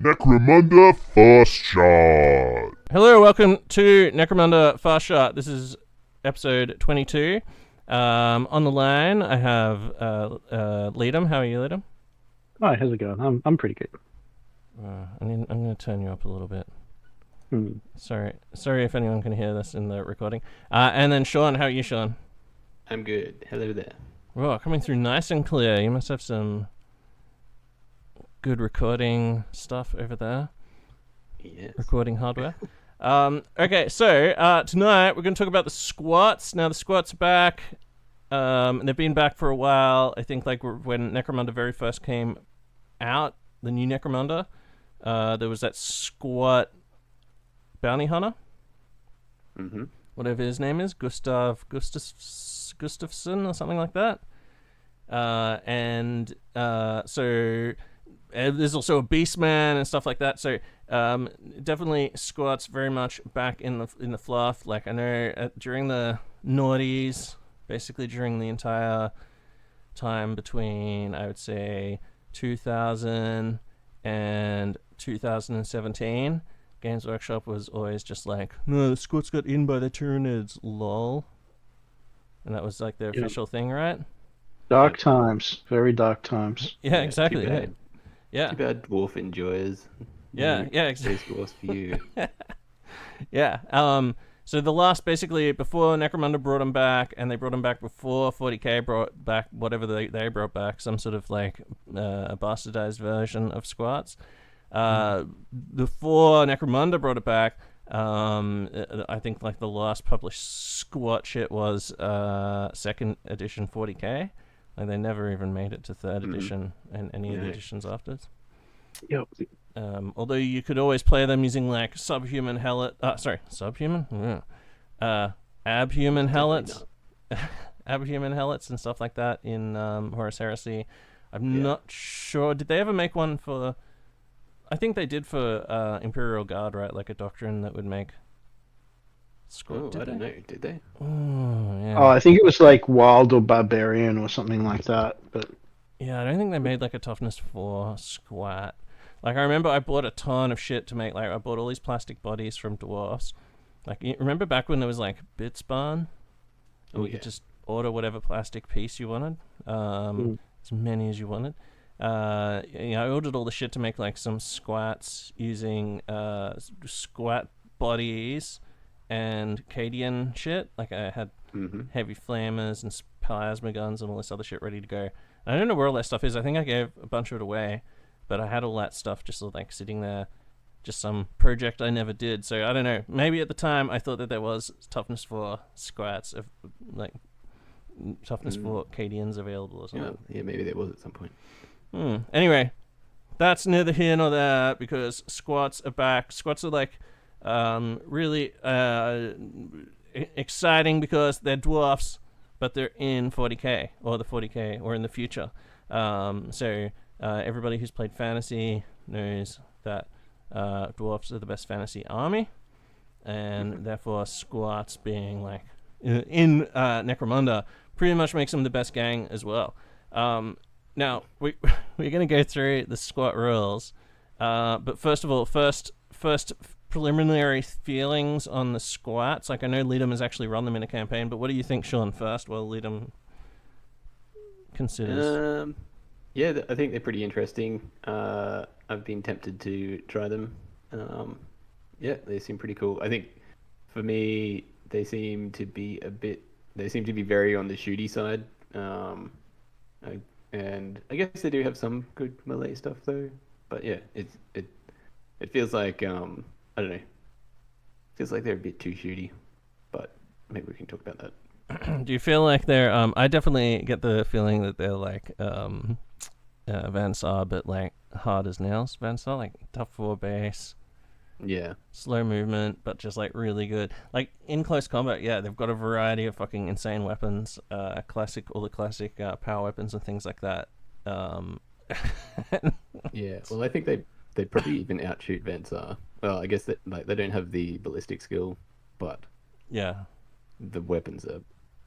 Necromunda Fast Shot. Hello, welcome to Necromunda Fast Shot. This is episode 22. On the line, I have Leedham. How are you, Leedham? Hi, how's it going? I'm pretty good. I'm going to turn you up a little bit. Hmm. Sorry if anyone can hear this in the recording. And then Sean, how are you, Sean? I'm good. Hello there. Whoa, coming through nice and clear. You must have some good recording stuff over there. Yes. Recording hardware. Okay, so tonight we're going to talk about the squats. Now the squats are back. And they've been back for a while. I think like when Necromunda very first came out, the new Necromunda, there was that squat bounty hunter. Mm-hmm. Whatever his name is, Gustafsson or something like that. So there's also a Beastman and stuff like that. So definitely squats very much back in the fluff. Like I know during the noughties, basically during the entire time between I would say 2000 and 2017. Games Workshop was always just like, no, the squats got in by the Tyranids, lol. And that was like their official thing, right? Dark times, very dark times. Yeah, exactly. Yeah. Too bad dwarf enjoyers. Yeah, exactly. These dwarfs for you. Yeah. So the last, basically, before Necromunda brought them back, and they brought them back before 40k brought back whatever they brought back, some sort of like a bastardized version of squats. Before Necromunda brought it back, I think like the last published squat shit was second edition 40k. Like they never even made it to third edition and any of the editions afterwards. Yep. Although you could always play them using like abhuman helots, abhuman helots and stuff like that in Horus Heresy. I'm not sure. Did they ever make one for? I think they did for Imperial Guard, right? Like a doctrine that would make. I don't know. Did they? Oh, yeah. Oh, I think it was like Wild or Barbarian or something like that. But yeah, I don't think they made like a toughness 4 squat. Like I remember I bought a ton of shit to make. Like I bought all these plastic bodies from dwarves. Like you remember back when there was like Bitsbarn? You could just order whatever plastic piece you wanted. As many as you wanted. I ordered all the shit to make like some squats using squat bodies and Cadian shit. Like I had heavy flammers and plasma guns and all this other shit ready to go. I don't know where all that stuff is. I think I gave a bunch of it away, but I had all that stuff just like sitting there, just some project I never did. So I don't know. Maybe at the time I thought that there was toughness 4 squats of like toughness 4 Cadians available or something. Yeah, maybe there was at some point. Anyway, that's neither here nor there because squats are back. Squats are like really exciting because they're dwarfs, but they're in 40k or the 40k or in the future. So everybody who's played fantasy knows that dwarfs are the best fantasy army, and therefore squats being like in Necromunda pretty much makes them the best gang as well. Now, we're going to go through the squat rules, but first of all, first preliminary feelings on the squats. Like, I know Leedham has actually run them in a campaign, but what do you think, Sean, first, while Leedham considers? I think they're pretty interesting. I've been tempted to try them. They seem pretty cool. I think, for me, they seem to be very on the shooty side. And I guess they do have some good melee stuff though. But yeah, it feels like I don't know. It feels like they're a bit too shooty. But maybe we can talk about that. Do you feel like they're I definitely get the feeling that they're like Vansar, but like hard as nails Vansar, like tough 4 base. Yeah. Slow movement, but just like really good. Like in close combat, yeah, they've got a variety of fucking insane weapons. All the classic power weapons and things like that. Yeah. Well, I think they probably even outshoot Vansar. Well, I guess that like they don't have the ballistic skill, but yeah, the weapons are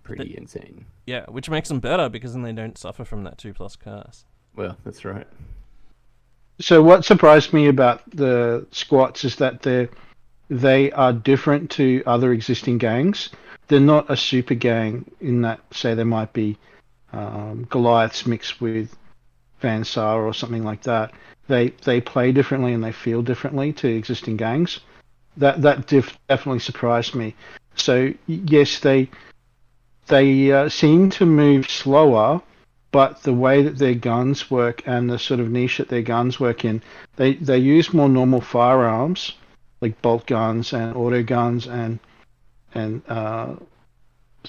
pretty insane. Yeah, which makes them better because then they don't suffer from that 2+ curse. Well, that's right. So what surprised me about the squats is that they are different to other existing gangs. They're not a super gang in that, say, there might be Goliaths mixed with Van Sar or something like that. They play differently and they feel differently to existing gangs. That definitely surprised me. So yes, they seem to move slower, but the way that their guns work and the sort of niche that their guns work in, they use more normal firearms like bolt guns and auto guns and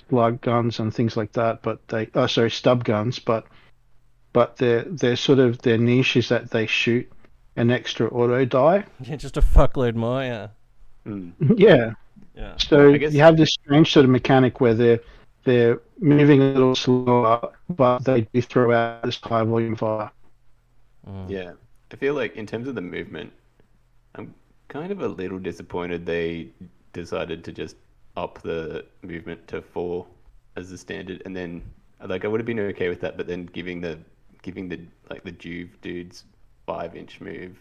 slug guns and things like that. But stub guns. But their sort of their niche is that they shoot an extra auto die. Yeah, just a fuckload more. Yeah. Yeah. Yeah. So I guess- you have this strange sort of mechanic where they're moving a little slower, but they do throw out this high volume fire. Yeah, I feel like in terms of the movement, I'm kind of a little disappointed they decided to just up the movement to 4 as the standard, and then like I would have been okay with that, but then giving the like the Juve dudes 5-inch move,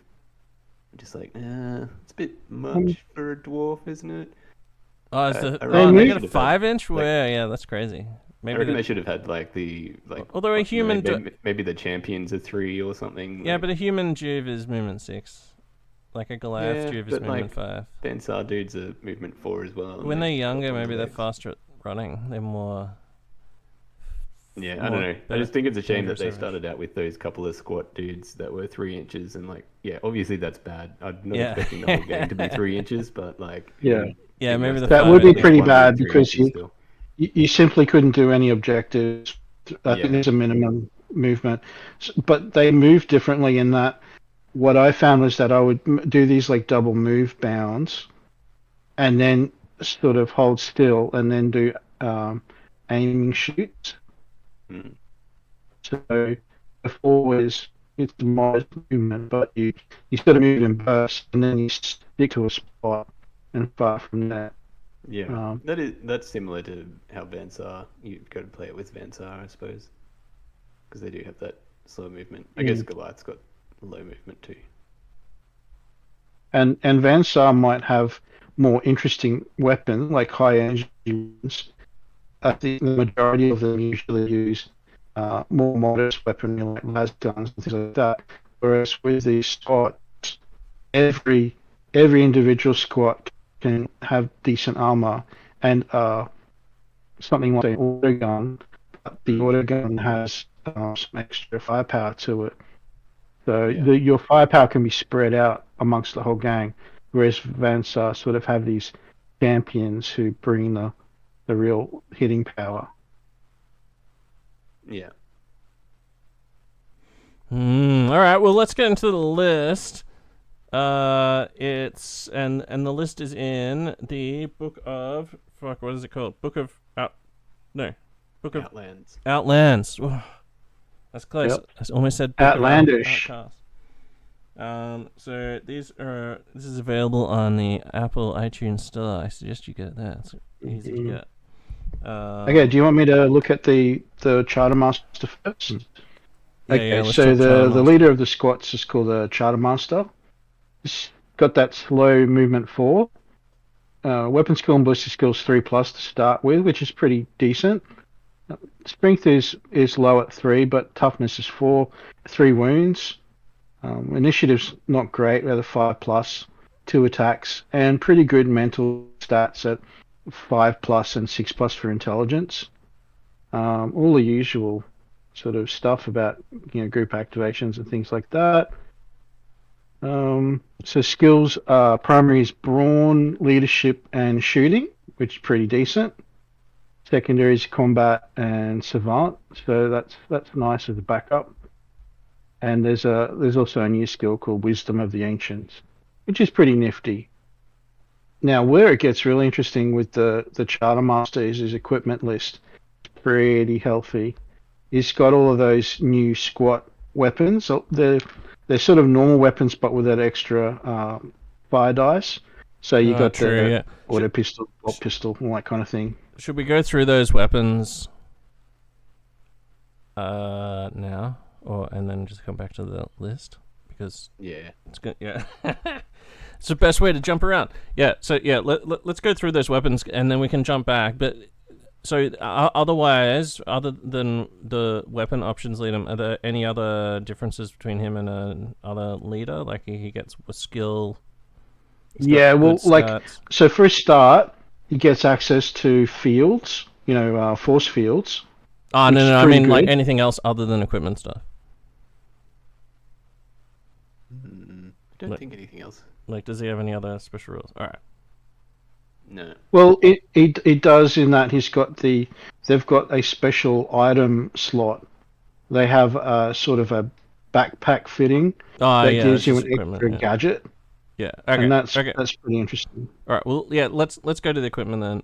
I'm just like, it's a bit much for a dwarf, isn't it? Oh, is the, I oh, reckon they they got a should have had, 5-inch? like- Yeah, that's crazy. I Maybe reckon the- they should have had like the Although a human maybe the champions are 3 or something. yeah, like, but a human Juve is movement 6. Like a Goliath Yeah, Juve is but, movement like, 5. Bensar dudes are movement 4 as well. and When they're they've got younger, longer maybe they're legs. faster at running. They're more. Yeah, I more don't know. I better- just think it's a shame that they dangerous started out with those couple of squat dudes that were 3 inches, and like, yeah, obviously that's bad. I'm not Yeah. expecting the whole game to be 3 inches, but like, Yeah. Yeah, maybe the That 5 would be inch- pretty one bad dude 3 because inches still. you simply couldn't do any objectives. I think Yeah. there's a minimum movement, but they move differently in that. What I found was that I would do these like double move bounds, and then sort of hold still, and then do aiming shoots. Mm. So before it's modest movement, but you sort of move in bursts, and then you stick to a spot and fire from there. Yeah, that's similar to how Vansar, you've got to play it with Vansar, I suppose, because they do have that slow movement. I guess Goliath's got low movement too. And Van Sar might have more interesting weapons, like high energy weapons. I think the majority of them usually use more modest weaponry like las guns and things like that. Whereas with these squats, every individual squat can have decent armor and something like an auto gun. But the auto gun has some extra firepower to it. So your firepower can be spread out amongst the whole gang, whereas Vansar sort of have these champions who bring the real hitting power. Yeah. All right, well, let's get into the list. It's and the list is in the book of what is it called? Book of Outlands. Outlands. Whoa, that's close. Yep. I almost said Book of Outlandish. Outcast. So this is available on the Apple iTunes Store. I suggest you get that. It's easy to get. Okay, do you want me to look at the Charter Master first? Okay, let's so talk Charter the Master. leader of the squats is called the Charter Master. He's got that slow movement 4. Weapon skill and ballistic skills 3+ to start with, which is pretty decent. Strength is low at 3, but toughness is 4. 3 wounds. Initiative's not great. We have a 5+, 2 attacks, and pretty good mental stats at 5+ and 6+ for intelligence. All the usual sort of stuff about group activations and things like that. So skills primary is brawn, leadership, and shooting, which is pretty decent. Secondary is combat and savant, so that's nice as a backup. And there's also a new skill called Wisdom of the Ancients, which is pretty nifty. Now, where it gets really interesting with the Charter Master is his equipment list. It's pretty healthy. He's got all of those new squat weapons. So they're sort of normal weapons, but with that extra fire dice. So you got the auto pistol, bolt pistol, all that kind of thing. Should we go through those weapons now, and then just come back to the list? because Yeah. it's good. Yeah. It's the best way to jump around. Yeah, so yeah, let's go through those weapons and then we can jump back. But so otherwise, other than the weapon options, Leedham, are there any other differences between him and another leader? Like he gets a skill. Yeah, well, like, stats. so for a start, he gets access to fields, force fields. Oh, which no, is I pretty mean like good. anything else other than equipment stuff. I don't think anything else. Like, does he have any other special rules? All right. No. Well, it does in that they've got a special item slot. They have a sort of a backpack fitting Oh, that yeah, gives it's you just an equipment, extra yeah. gadget, Yeah. Okay. and that's okay. pretty interesting. All right. Well, yeah. Let's go to the equipment then.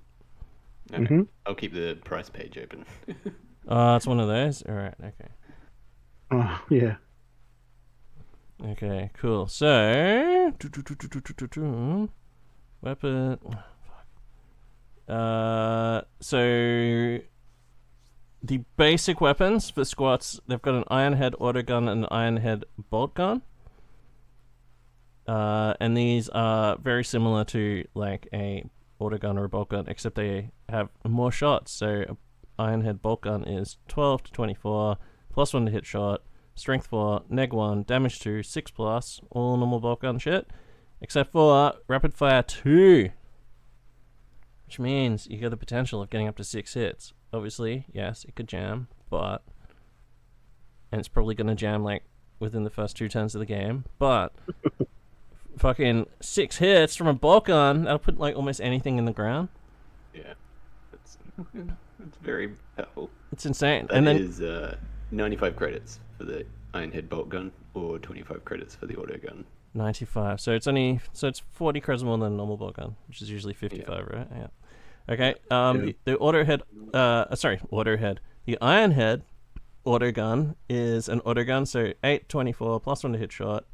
Okay. Mhm. I'll keep the price page open. Oh, it's one of those. All right. Okay. Oh, yeah. Okay. Cool. So, weapon. So the basic weapons for squats, they've got an iron head auto gun and an iron head bolt gun. And these are very similar to like a auto gun or a bolt gun, except they have more shots. So a iron head bolt gun is 12 to 24, +1 to hit shot, strength 4, neg 1, damage 2, 6+, all normal bolt gun shit, except for rapid fire 2, which means you got the potential of getting up to 6 hits. Obviously, yes, it could jam, and it's probably gonna jam like within the first 2 turns of the game, but fucking 6 hits from a bolt gun, that'll put like almost anything in the ground. Yeah. That's very powerful. It's insane. That and then is 95 credits for the iron head bolt gun, or 25 credits for the auto gun. 95. So it's 40 creds more than a normal bolt gun, which is usually 55, right? Yeah. Okay. The auto head. The iron head auto gun is an auto gun, so 8, 24, +1 to hit shot,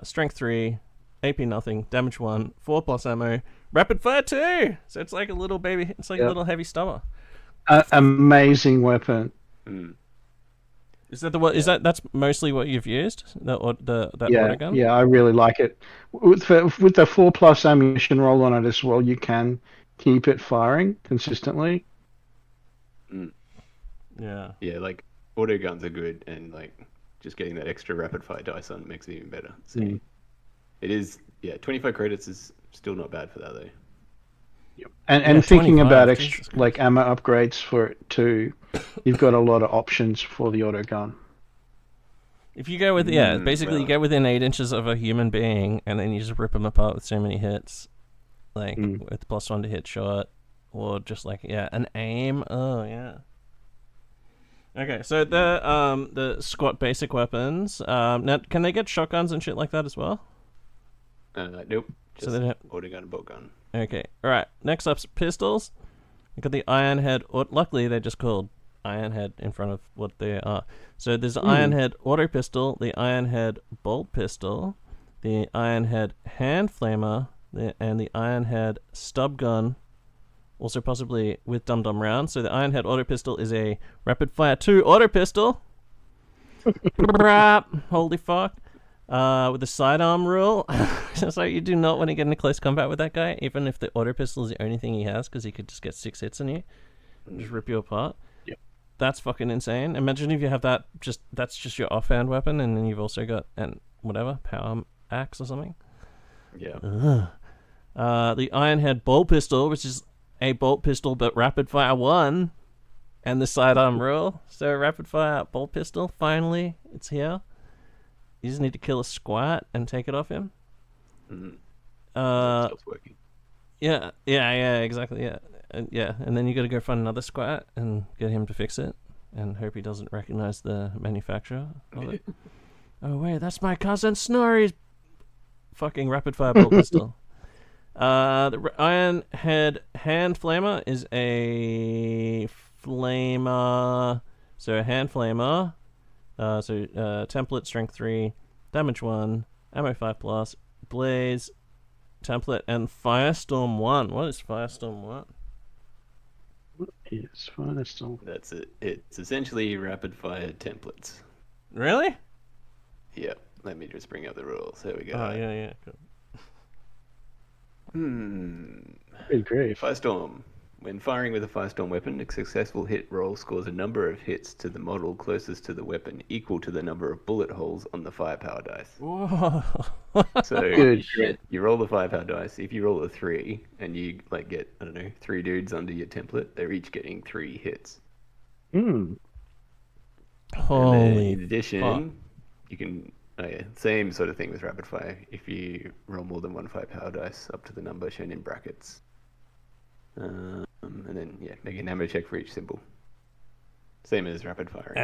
strength 3, AP nothing, damage 1, 4+ ammo, rapid fire 2. So it's like a little baby. It's like a little heavy stubber. Amazing weapon. Mm. Is that that's mostly what you've used? That auto gun? Yeah, I really like it. With the 4+ ammunition roll on it as well, you can keep it firing consistently. Mm. Yeah. Yeah, like auto guns are good, and like just getting that extra rapid fire dice on makes it even better. So it is, 25 credits is still not bad for that though. And thinking 25, about Jesus like ammo upgrades for it too, you've got a lot of options for the auto gun. If you go with basically you go within 8 inches of a human being, and then you just rip them apart with so many hits, like with +1 to hit shot, or just like an aim. Oh yeah. Okay, so the squat basic weapons. Now can they get shotguns and shit like that as well? Nope. Just So they don't. auto gun and bolt gun. Okay, all right. Next up's pistols. You got the iron head. Luckily, they're just called iron head in front of what they are. So there's the iron head auto pistol, the iron head bolt pistol, the iron head hand flamer, and the iron head stub gun. Also possibly with dum dum rounds. So the iron head auto pistol is a rapid fire 2 auto pistol. Holy fuck. With the sidearm rule. So you do not want to get into close combat with that guy, even if the auto pistol is the only thing he has, because he could just get 6 hits on you and just rip you apart. Yep. That's fucking insane. Imagine if you have that's just your offhand weapon, and then you've also got power axe or something. Yeah. The iron head bolt pistol, which is a bolt pistol but rapid fire 1, and the sidearm rule. So rapid fire bolt pistol, finally, it's here. You just need to kill a squat and take it off him. Mm-hmm. Stops working. Yeah, exactly, yeah. And then you got to go find another squat and get him to fix it, and hope he doesn't recognize the manufacturer of it. Oh wait, that's my cousin Snorri's fucking rapid fire bolt pistol. The iron head hand flamer is a flamer. So a hand flamer. Template, strength 3, damage 1, ammo 5+, blaze, template, and firestorm 1. What is firestorm 1? What is firestorm? That's it. It's essentially rapid fire templates. Really? Yeah. Let me just bring up the rules. There we go. Oh yeah. Cool. Great. Firestorm. When firing with a Firestorm weapon, a successful hit roll scores a number of hits to the model closest to the weapon equal to the number of bullet holes on the firepower dice. Whoa. So Good shit. you roll the firepower dice. If you roll a 3 and you get, I don't know, 3 dudes under your template, they're each getting 3 hits. Hmm. And then Holy in addition, fuck. you can same sort of thing with rapid fire. If you roll more than 1 firepower dice up to the number shown in brackets, and then make an ammo check for each symbol. Same as rapid firing.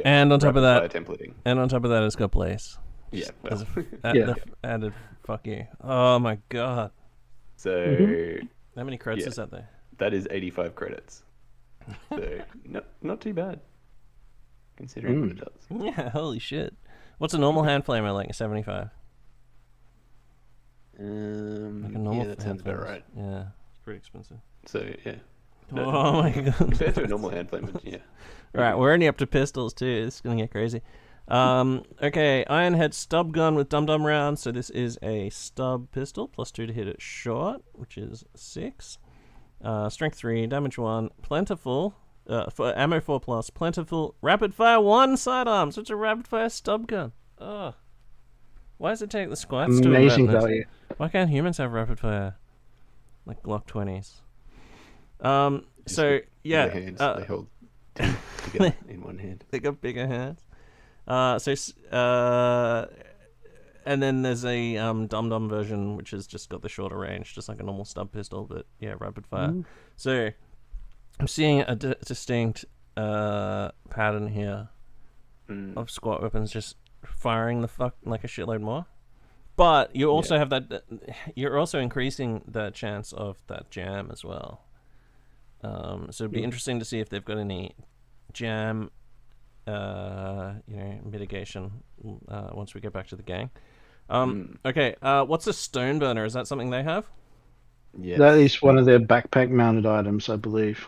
And on top of that, rapid fire templating. And on top of that, it's got blaze. Yeah. Well. Added fuck you. Oh my god. So How many credits is that there? that is 85 credits. So not too bad, considering what it does. Yeah, holy shit. What's a normal hand flamer like? A 75? Like a normal that hand sounds about flamer. right. Yeah, it's pretty expensive. So yeah. Oh my god. Compared to a normal hand flamer, yeah. Alright, we're only up to pistols too. This is gonna get crazy. Okay, Ironhead stub gun with dum-dum rounds. So this is a stub pistol, +2 to hit it short, which is 6. Strength 3, damage 1, plentiful, for ammo 4+, plentiful, rapid fire 1 sidearm. So it's a rapid fire stub gun. Oh. Why does it take the squats to Amazing invent this? value. Why can't humans have rapid fire? Like Glock 20s. So yeah, Their hands, they hold two together in one hand. they got bigger hands. And then there's a dum-dum version which has just got the shorter range, just like a normal stub pistol, but yeah, rapid fire. So I'm seeing a distinct pattern here of squat weapons just firing the fuck like a shitload more. But you also have that. You're also increasing the chance of that jam as well. So it'd be interesting to see if they've got any jam, mitigation once we get back to the gang. Okay, what's a stone burner? Is that something they have? Yeah. That is one of their backpack mounted items, I believe.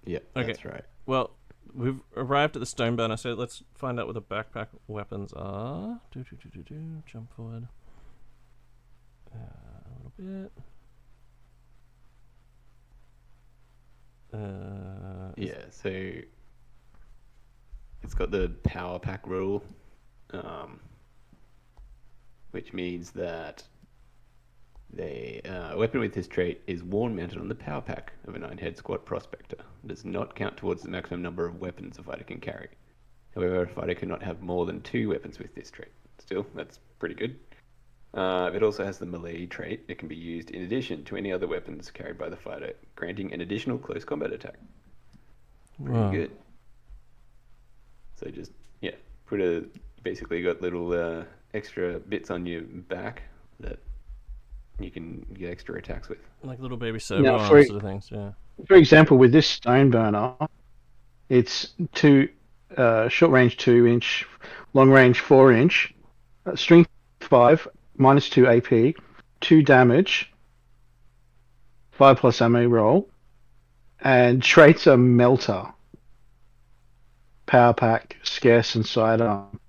Yeah, Okay. that's right. Well, we've arrived at the stone burner, so let's find out what the backpack weapons are. Jump forward a little bit. So it's got the power pack rule, which means that a weapon with this trait is worn mounted on the power pack of an Ironhead squad prospector. It does not count towards the maximum number of weapons a fighter can carry. However, a fighter cannot have more than 2 weapons with this trait. Still, that's pretty good. It also has the melee trait. It can be used in addition to any other weapons carried by the fighter, granting an additional close combat attack. Pretty good. So just, basically got little extra bits on your back that you can get extra attacks with. Like little baby servo Now, arms sort of things, yeah. For example, with this stone burner, it's short range 2-inch, long range 4-inch, strength 5, -2 AP, 2 damage, 5+ ammo roll, and traits are melter, power pack, scarce, and sidearm.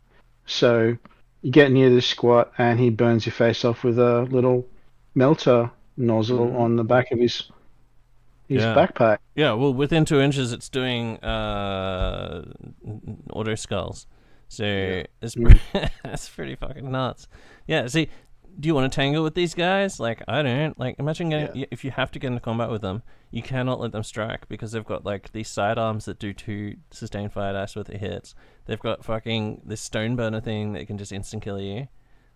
So you get near this squat and he burns your face off with a little melter nozzle on the back of his backpack. Yeah, well, within 2 inches, it's doing auto skulls. So it's that's pretty fucking nuts. Yeah, see, do you want to tangle with these guys? Like, I don't. Like, imagine if you have to get into combat with them, you cannot let them strike because they've got, like, these sidearms that do 2 sustained fire dice with it hits. They've got fucking this stone burner thing that can just instant kill you.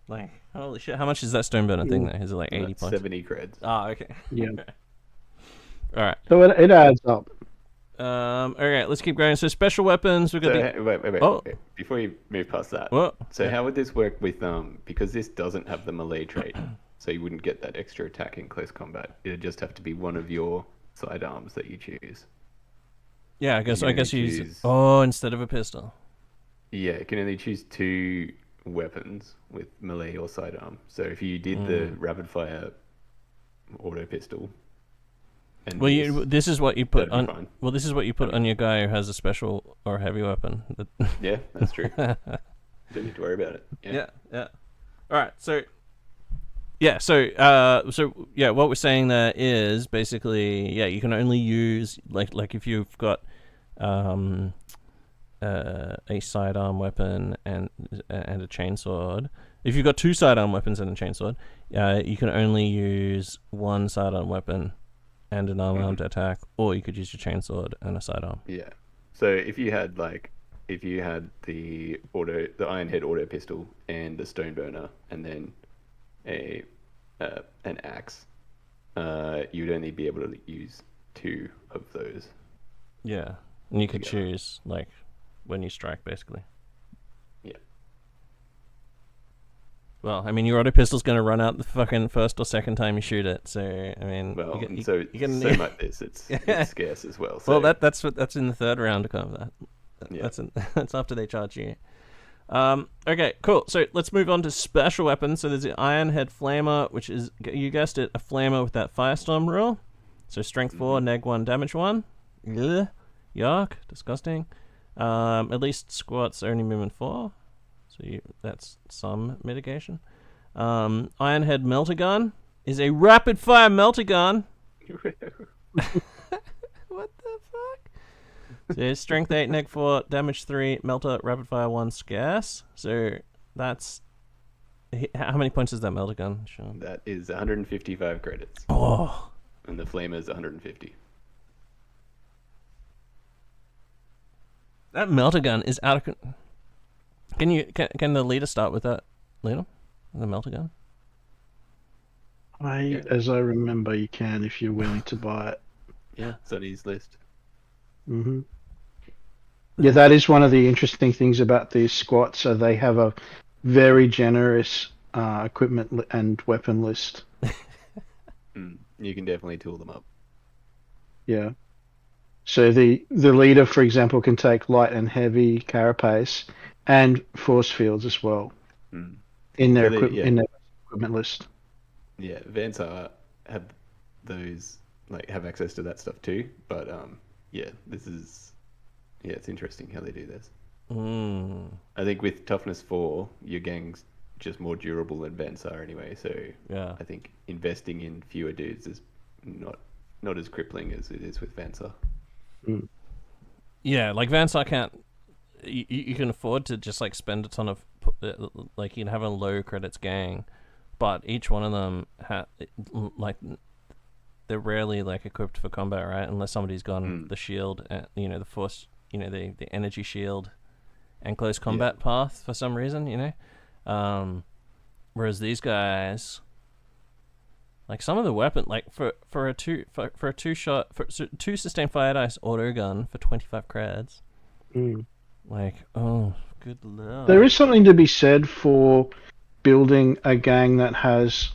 Like, holy shit, how much is that stone burner thing there? Is it like 80 points? 70 creds. Oh, okay. Yeah. Alright. So it adds up. Okay, let's keep going. So special weapons, we've got Wait. Oh. Before you move past that. What? So how would this work with because this doesn't have the melee trait, so you wouldn't get that extra attack in close combat. It'd just have to be one of your sidearms that you choose. Yeah, I guess you use choose- instead of a pistol. Yeah, you can only choose 2 weapons with melee or sidearm. So if you did the rapid fire auto pistol, and Well, this is what you put that'd be on. fine. Well, this is what you put on your guy who has a special or heavy weapon. Yeah, that's true. Don't need to worry about it. Yeah. All right. So what we're saying there is basically, you can only use like if you've got a sidearm weapon and a chainsword. If you've got two sidearm weapons and a chainsword, you can only use one sidearm weapon and an unarmed attack, or you could use your chainsword and a sidearm. Yeah. So if you had the iron head auto pistol and the stone burner, and then an axe, you'd only be able to use two of those. Yeah, and you could choose like when you strike, basically. Yeah. Well, I mean, your auto pistol's going to run out the fucking first or second time you shoot it. So, I mean, Well, you so like this, it's scarce as well. So. Well, that's in the third round of combat. Yeah. That's after they charge you. Okay, cool. So let's move on to special weapons. So there's the Iron Head Flamer, which is, you guessed it, a flamer with that Firestorm rule. So strength 4, neg 1, damage 1. Ugh. Yuck, disgusting. At least squats only movement 4. So that's some mitigation. Iron Head Melter Gun is a rapid fire melter gun. What the fuck? So strength 8, neg 4, damage 3, melter, rapid fire 1, scarce. So that's... How many points is that melter gun, Sean? That is 155 credits. Oh. And the flamer is 150. That melter gun is out of... Can the leader start with that, Leedham? The melter gun? As I remember, you can if you're willing to buy it. Yeah, it's on his list. Mm-hmm. Yeah, that is one of the interesting things about these squats. So they have a very generous equipment and weapon list. You can definitely tool them up. Yeah. So the leader, for example, can take light and heavy carapace and force fields as well in their equipment list. Yeah, Vansar have those, like, have access to that stuff too. But it's interesting how they do this. I think with toughness 4, your gang's just more durable than Vansar anyway. So I think investing in fewer dudes is not as crippling as it is with Vansar. Yeah, like Vansar can't. You can afford to just like spend a ton of like you can have a low credits gang, but each one of them they're rarely like equipped for combat, right? Unless somebody's gone the shield, the force, the energy shield, and close combat path for some reason, whereas these guys, like some of the weapon, like for a two sustained fire dice auto gun for 25 creds. Like, oh, good lord. There is something to be said for building a gang that has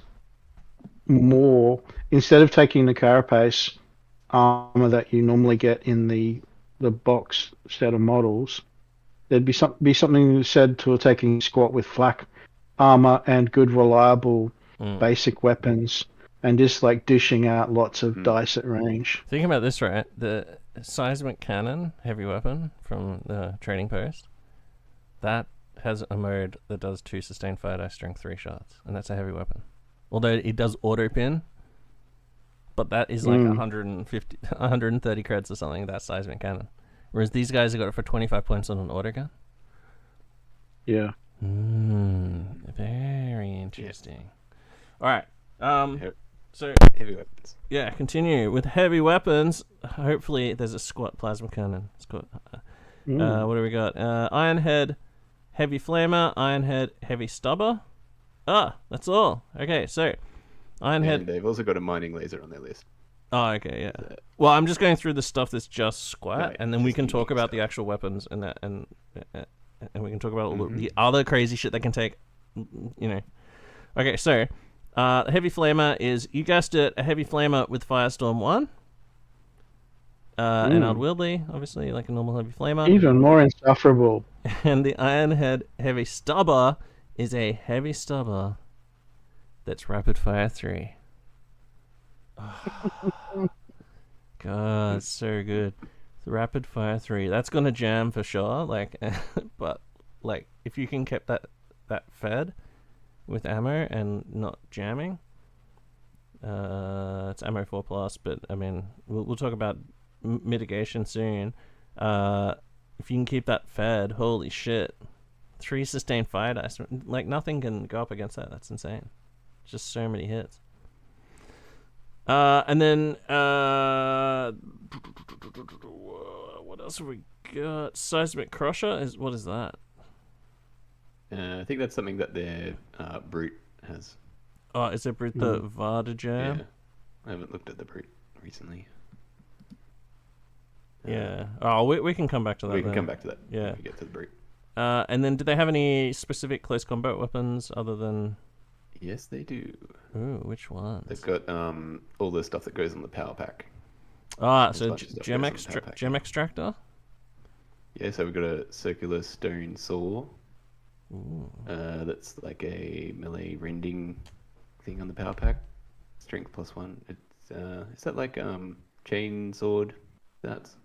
more, instead of taking the carapace armor that you normally get in the box set of models, there'd be something said to taking squat with flak armor and good reliable basic weapons and just like dishing out lots of dice at range. Think about this, right? The seismic cannon heavy weapon from the trading post, that has a mode that does 2 sustained fire dice strength 3 shots, and that's a heavy weapon. Although it does auto pin, but that is like 130 creds or something, that seismic cannon. Whereas these guys have got it for 25 points on an auto gun. Yeah. Very interesting. All right. So heavy weapons. Yeah, continue with heavy weapons. Hopefully, there's a squat plasma cannon. What do we got? Iron Head, heavy flamer. Iron Head, heavy stubber. That's all. Okay, so Iron Head. And they've also got a mining laser on their list. Oh, okay, yeah. Well, I'm just going through the stuff that's just squat, Right, and then we can talk about stuff. the actual weapons and that, and we can talk about all the other crazy shit they can take. Okay, so. Heavy flamer is, you guessed it, a heavy flamer with Firestorm 1. And unwieldy, obviously, like a normal heavy flamer. Even more insufferable. And the Iron Head heavy stubber is a heavy stubber that's rapid fire 3. Oh, God, it's so good. The rapid fire 3. That's gonna jam for sure, like, but like if you can keep that fed with ammo and not jamming. It's ammo 4+, but I mean we'll talk about mitigation soon. If you can keep that fed, holy shit, 3 sustained fire dice, like nothing can go up against that. That's insane. Just so many hits. And then what else have we got? Seismic Crusher what is that? I think that's something that their brute has. Oh, is it brute the Varda Jam? Yeah, I haven't looked at the brute recently. Yeah. Oh, we can come back to that. We can come back to that. Yeah. When we get to the brute. And then, do they have any specific close combat weapons other than? Yes, they do. Ooh, which ones? They've got all the stuff that goes on the power pack. So gem extractor. Yeah, so we've got a circular stone saw. Ooh. That's like a melee rending thing on the power pack. Strength +1. It's is that like chain sword? That's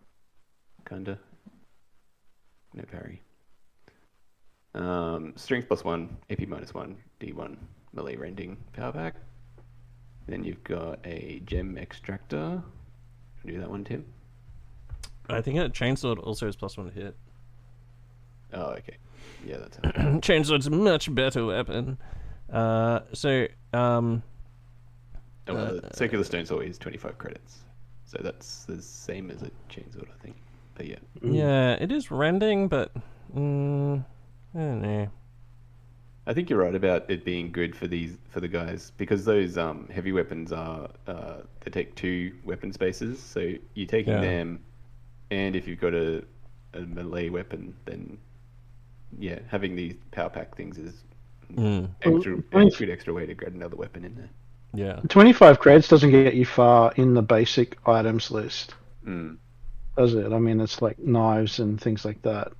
kinda no parry. Strength +1, AP -1, D1 melee rending power pack. Then you've got a gem extractor. Do that one, Tim? I think a chainsword also is +1 to hit. Oh, okay. Yeah, that's Chainsword's a much better weapon. The circular stone sword is 25 credits. So that's the same as a chainsword, I think. But yeah. Yeah, it is rending, but I don't know. I think you're right about it being good for the guys because those heavy weapons are they take 2 weapon spaces. So you're taking them, and if you've got a melee weapon, then yeah, having these power pack things is good extra way to grab another weapon in there. Yeah. 25 credits doesn't get you far in the basic items list, does it? I mean, it's like knives and things like that.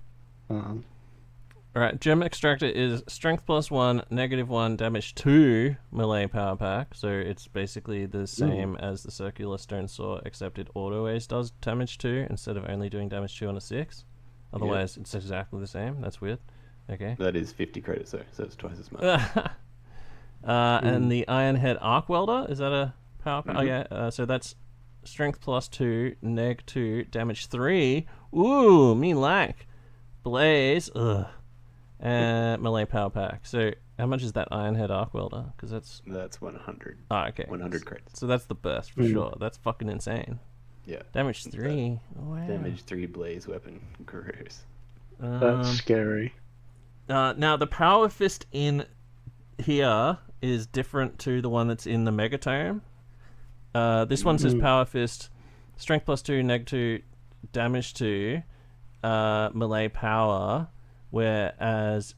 Alright, gem extractor is strength +1, -1, damage 2 melee power pack. So it's basically the same as the circular stone saw, except it always does damage 2 instead of only doing damage 2 on a 6. Otherwise, it's exactly the same. That's weird. Okay. That is 50 credits though, so it's twice as much. And the Iron Head Arc Welder, is that a power pack? Oh yeah, so that's strength +2, -2, damage 3. Ooh, me like. Blaze, and melee power pack. So how much is that Iron Head Arc Welder? Because that's 100. Oh, okay. 100 credits. So that's the best for sure. That's fucking insane. Yeah. Damage 3. Wow. Damage 3 blaze weapon. Gross. That's scary. Now the power fist in here is different to the one that's in the Megatome. This one says power fist, strength +2, -2, damage 2, melee power. Whereas,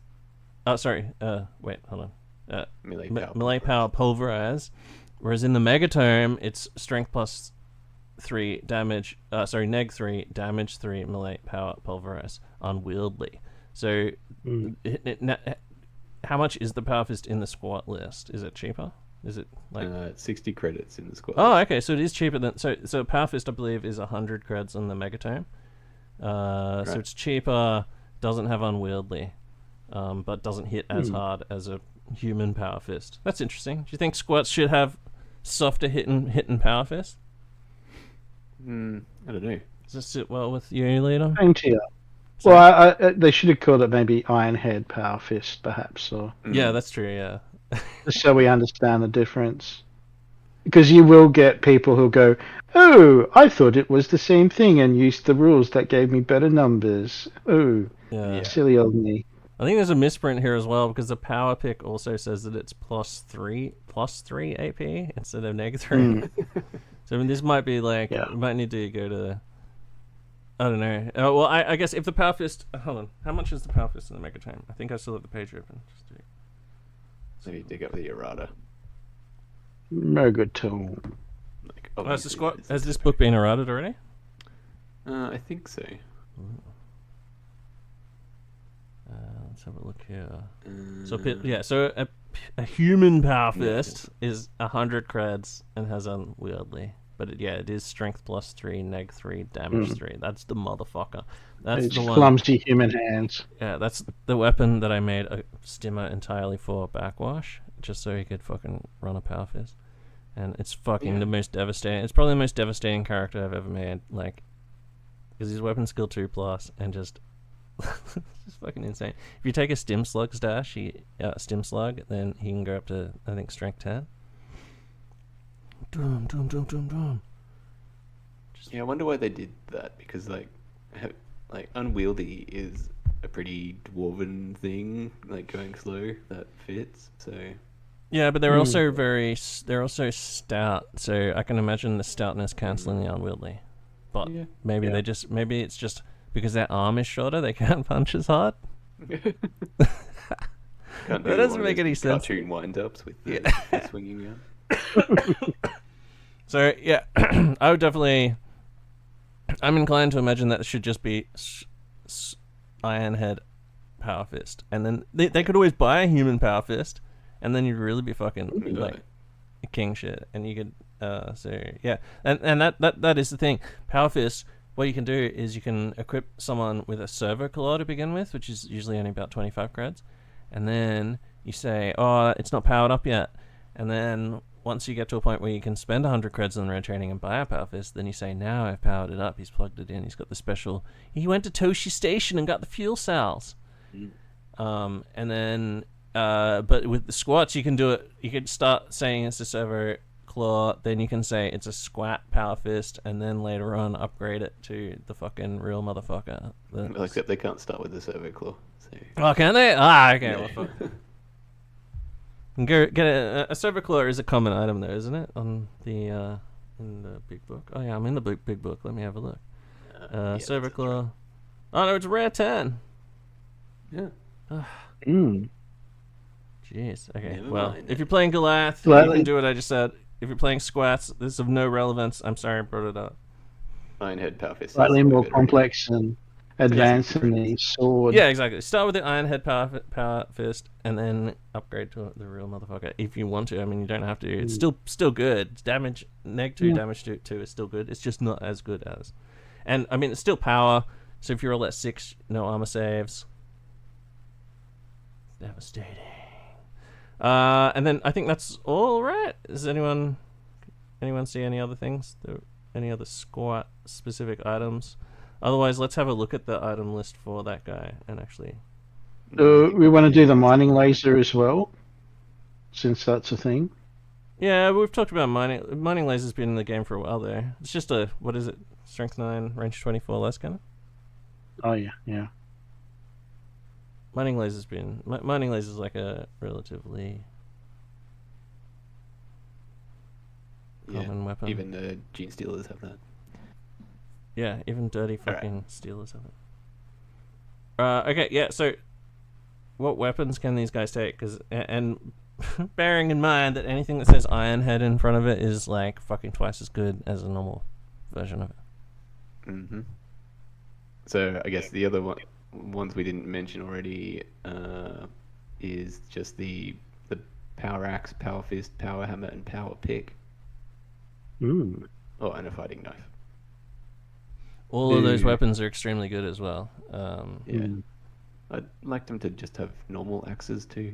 wait, hold on. Melee power pulverize. Whereas in the Megatome, it's strength +3 damage. -3 damage 3 melee power pulverize unwieldy. So, how much is the power fist in the squat list? Is it cheaper? Is it like 60 credits in the squat? Oh, okay. So it is cheaper than so power fist I believe is 100 creds on the Megatome. Right. So it's cheaper. Doesn't have unwieldy, but doesn't hit as hard as a human power fist. That's interesting. Do you think squats should have softer hitting power fist? I don't know. Does this sit well with you, Leedham? Same tier. Well, they should have called it maybe Iron Head Power Fist, perhaps. Or Yeah, that's true. Yeah. just so we understand the difference. Because you will get people who'll go, "Oh, I thought it was the same thing and used the rules that gave me better numbers." Oh, Yeah. silly old me. I think there's a misprint here as well because the power pick also says that it's +3 AP instead of -3. So I mean, this might be like we might need to go to. I don't know. Well, I guess if the power fist. Hold on. How much is the power fist in the Megatome? I think I still have the page open. Maybe dig up the errata. No good tool. Like, Has this book been errated already? I think so. Let's have a look here. So a human power fist is 100 creds and has unwieldy. But it is strength +3, neg 3, damage 3. That's the motherfucker. That's It's the one. clumsy human hands. Yeah, that's the weapon that I made a stimmer entirely for Backwash, just so he could fucking run a power fist. And it's fucking the most devastating. It's probably the most devastating character I've ever made. Like, because he's weapon skill 2+, and just just fucking insane. If you take a stim slug stash, stim slug, then he can go up to, I think, strength 10. Doom, doom, doom, doom, doom. Yeah, I wonder why they did that, because like unwieldy is a pretty dwarven thing, like going slow, that fits. So yeah, but they're also they're also stout, so I can imagine the stoutness cancelling the unwieldy. But maybe it's just because their arm is shorter, they can't punch as hard. That doesn't make any sense. Cartoon wind-ups with the swinging gun. So yeah, I would definitely. I'm inclined to imagine that it should just be Iron Head Power Fist, and then they could always buy a human Power Fist, and then you'd really be fucking like king shit, and you could so yeah, and that is the thing. Power Fist. What you can do is you can equip someone with a servo claw to begin with, which is usually only about 25 creds, and then you say, oh, it's not powered up yet, and then once you get to a point where you can spend 100 creds on red training and buy a power fist, then you say, now I've powered it up. He's plugged it in. He's got the special. He went to Toshi Station and got the fuel cells. And then, but with the squats, you can do it. You could start saying it's a servo claw. Then you can say it's a squat power fist, and then later on upgrade it to the fucking real motherfucker. Well, except they can't start with the servo claw. So. Oh, can they? Ah, okay. Well, fuck. Get a servo claw is a common item though, isn't it? On the in the big book. Oh yeah, I'm in the big book. Let me have a look. Servo claw. Right. Oh no, it's a rare 10. Yeah. Jeez. Okay. Never mind. If you're playing Goliath, you can do what I just said. If you're playing squats, this is of no relevance. I'm sorry I brought it up. Ironhead Power Fist. Slightly more complex and advanced than the sword. Yeah, exactly. Start with the Ironhead Power Fist, and then upgrade to the real motherfucker if you want to. I mean, you don't have to. It's still good. Damage neg 2, damage 2 is still good. It's just not as good as. And I mean, it's still power. So if you roll at 6, no armor saves. Devastating. And then I think that's all right. Does anyone see any other things? Any other squat specific items? Otherwise, let's have a look at the item list for that guy and actually. We want to do the mining laser as well, since that's a thing. Yeah, we've talked about mining. Mining laser's been in the game for a while there. It's just a, what is it? Strength 9, range 24 less kind of? Oh yeah. Mining laser's like a relatively common weapon. Even the Gene Stealers have that. Yeah, even dirty fucking Steelers have it. Okay, yeah, so what weapons can these guys take? And bearing in mind that anything that says Iron Head in front of it is like fucking twice as good as a normal version of it. Mm-hmm. So I guess the other ones we didn't mention already is just the Power Axe, Power Fist, Power Hammer, and Power Pick. Oh, and a Fighting Knife. All of those weapons are extremely good as well. I'd like them to just have normal axes too.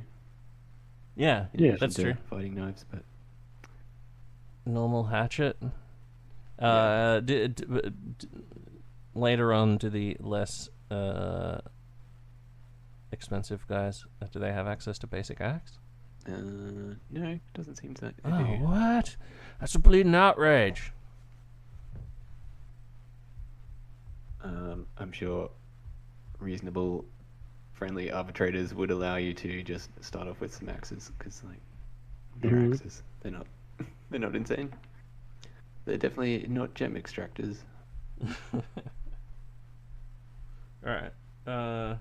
Yeah, that's true. Fighting knives, but normal hatchet. Later on, do the less expensive guys, do they have access to basic axe? No, doesn't seem to. Oh, what? That's a bleeding outrage. I'm sure reasonable, friendly arbitrators would allow you to just start off with some axes, because like they're axes. They're not insane. They're definitely not gem extractors. Alright. I'll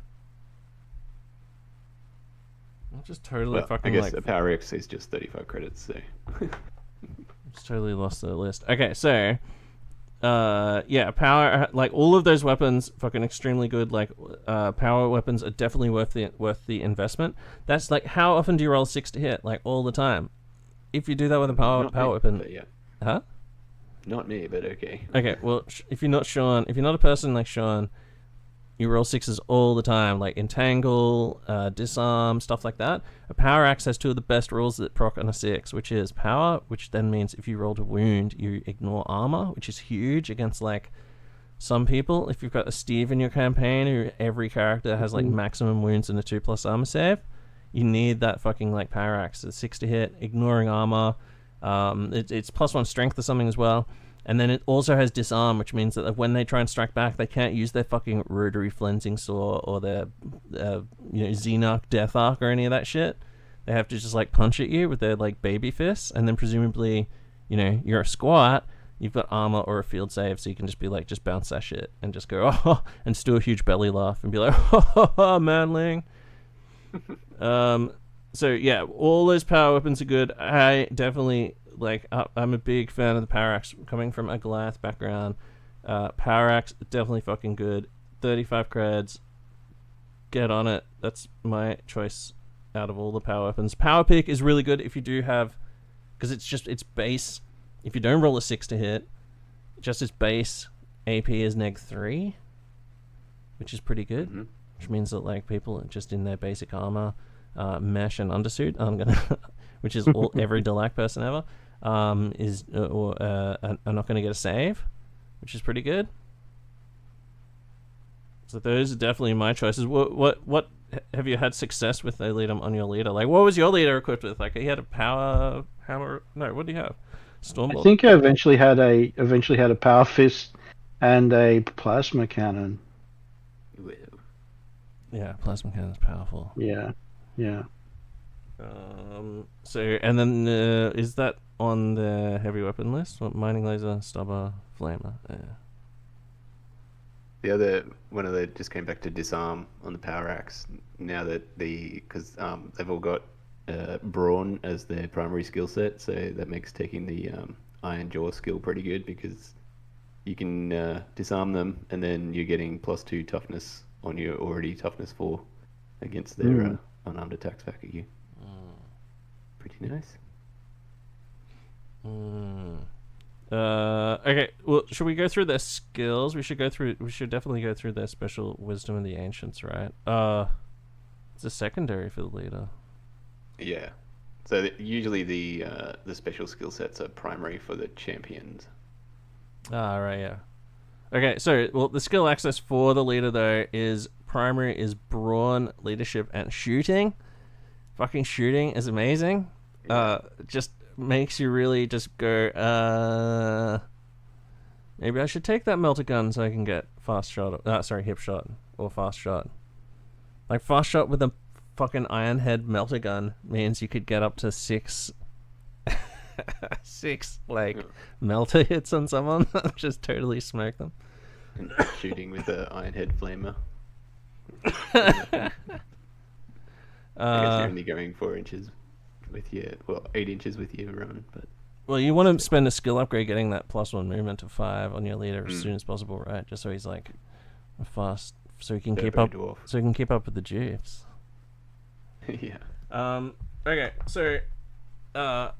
just totally fucking I guess a Power X is just 35 credits, so just totally lost the list. Okay, so power, like all of those weapons, fucking extremely good. Like, power weapons are definitely worth the investment. That's like, how often do you roll 6 to hit? Like all the time. If you do that with a power weapon, but yeah. huh? Not me, but okay. Okay, well, if you're not Sean, if you're not a person like Sean, you roll sixes all the time, like Entangle, Disarm, stuff like that. A Power Axe has two of the best rules that proc on a 6, which is Power, which then means if you roll a wound, you ignore Armor, which is huge against, like, some people. If you've got a Steve in your campaign, who every character has, like, maximum wounds and a 2+ armor save, you need that fucking, like, Power Axe. It's 6 to hit, ignoring Armor. It's +1 strength or something as well. And then it also has Disarm, which means that when they try and strike back, they can't use their fucking Rotary Flensing Saw or their, Xenarch Death Arc or any of that shit. They have to just, like, punch at you with their, like, baby fists. And then presumably, you're a squat, you've got armor or a field save, so you can just be like, just bounce that shit and just go, oh, and just do a huge belly laugh and be like, oh, manling. So, yeah, all those power weapons are good. I definitely... I'm a big fan of the Power Axe. Coming from a Goliath background, Power Axe, definitely fucking good. 35 creds. Get on it. That's my choice out of all the power weapons. Power Pick is really good if you do have... Because it's base. If you don't roll a 6 to hit, just its base AP is -3, which is pretty good. Mm-hmm. Which means that, like, people just in their basic armor, mesh and undersuit, which is every Delac person ever, are not going to get a save, which is pretty good. So those are definitely my choices. What have you had success with the Leedham on your leader? Like, what was your leader equipped with? Like, he had a power hammer. No, what do you have? Stormbolt. I think I eventually had a power fist and a plasma cannon. Yeah, plasma cannon's powerful. Yeah. So, and then is that on the heavy weapon list? What, mining laser, stubber, flamer? Yeah. The other one of the just came back to Disarm on the Power Axe. Now that because they've all got Brawn as their primary skill set, so that makes taking the Iron Jaw skill pretty good because you can disarm them, and then you're getting +2 toughness on your already toughness 4 against their unarmed attacks back at you. Pretty nice. Okay, well, should we go through their skills? We should definitely go through their special wisdom of the ancients, right? It's a secondary for the leader. Yeah. So usually the special skill sets are primary for the champions. Right, yeah. Okay, so the skill access for the leader though is primary is brawn, leadership, and shooting. Fucking shooting is amazing. Yeah. Just makes you really just go, maybe I should take that melter gun so I can get fast shot. Hip shot or fast shot. Like fast shot with a fucking iron head melter gun means you could get up to 6 melter hits on someone. Just totally smoke them. And shooting with an iron head flamer. I guess you're only going 4 inches with 8 inches with your run, but well, you want to spend a skill upgrade getting that +1 movement to 5 on your leader as soon as possible, right? Just so he's like fast, so he can keep up. Dwarf. So he can keep up with the dupes. Yeah. Okay, so the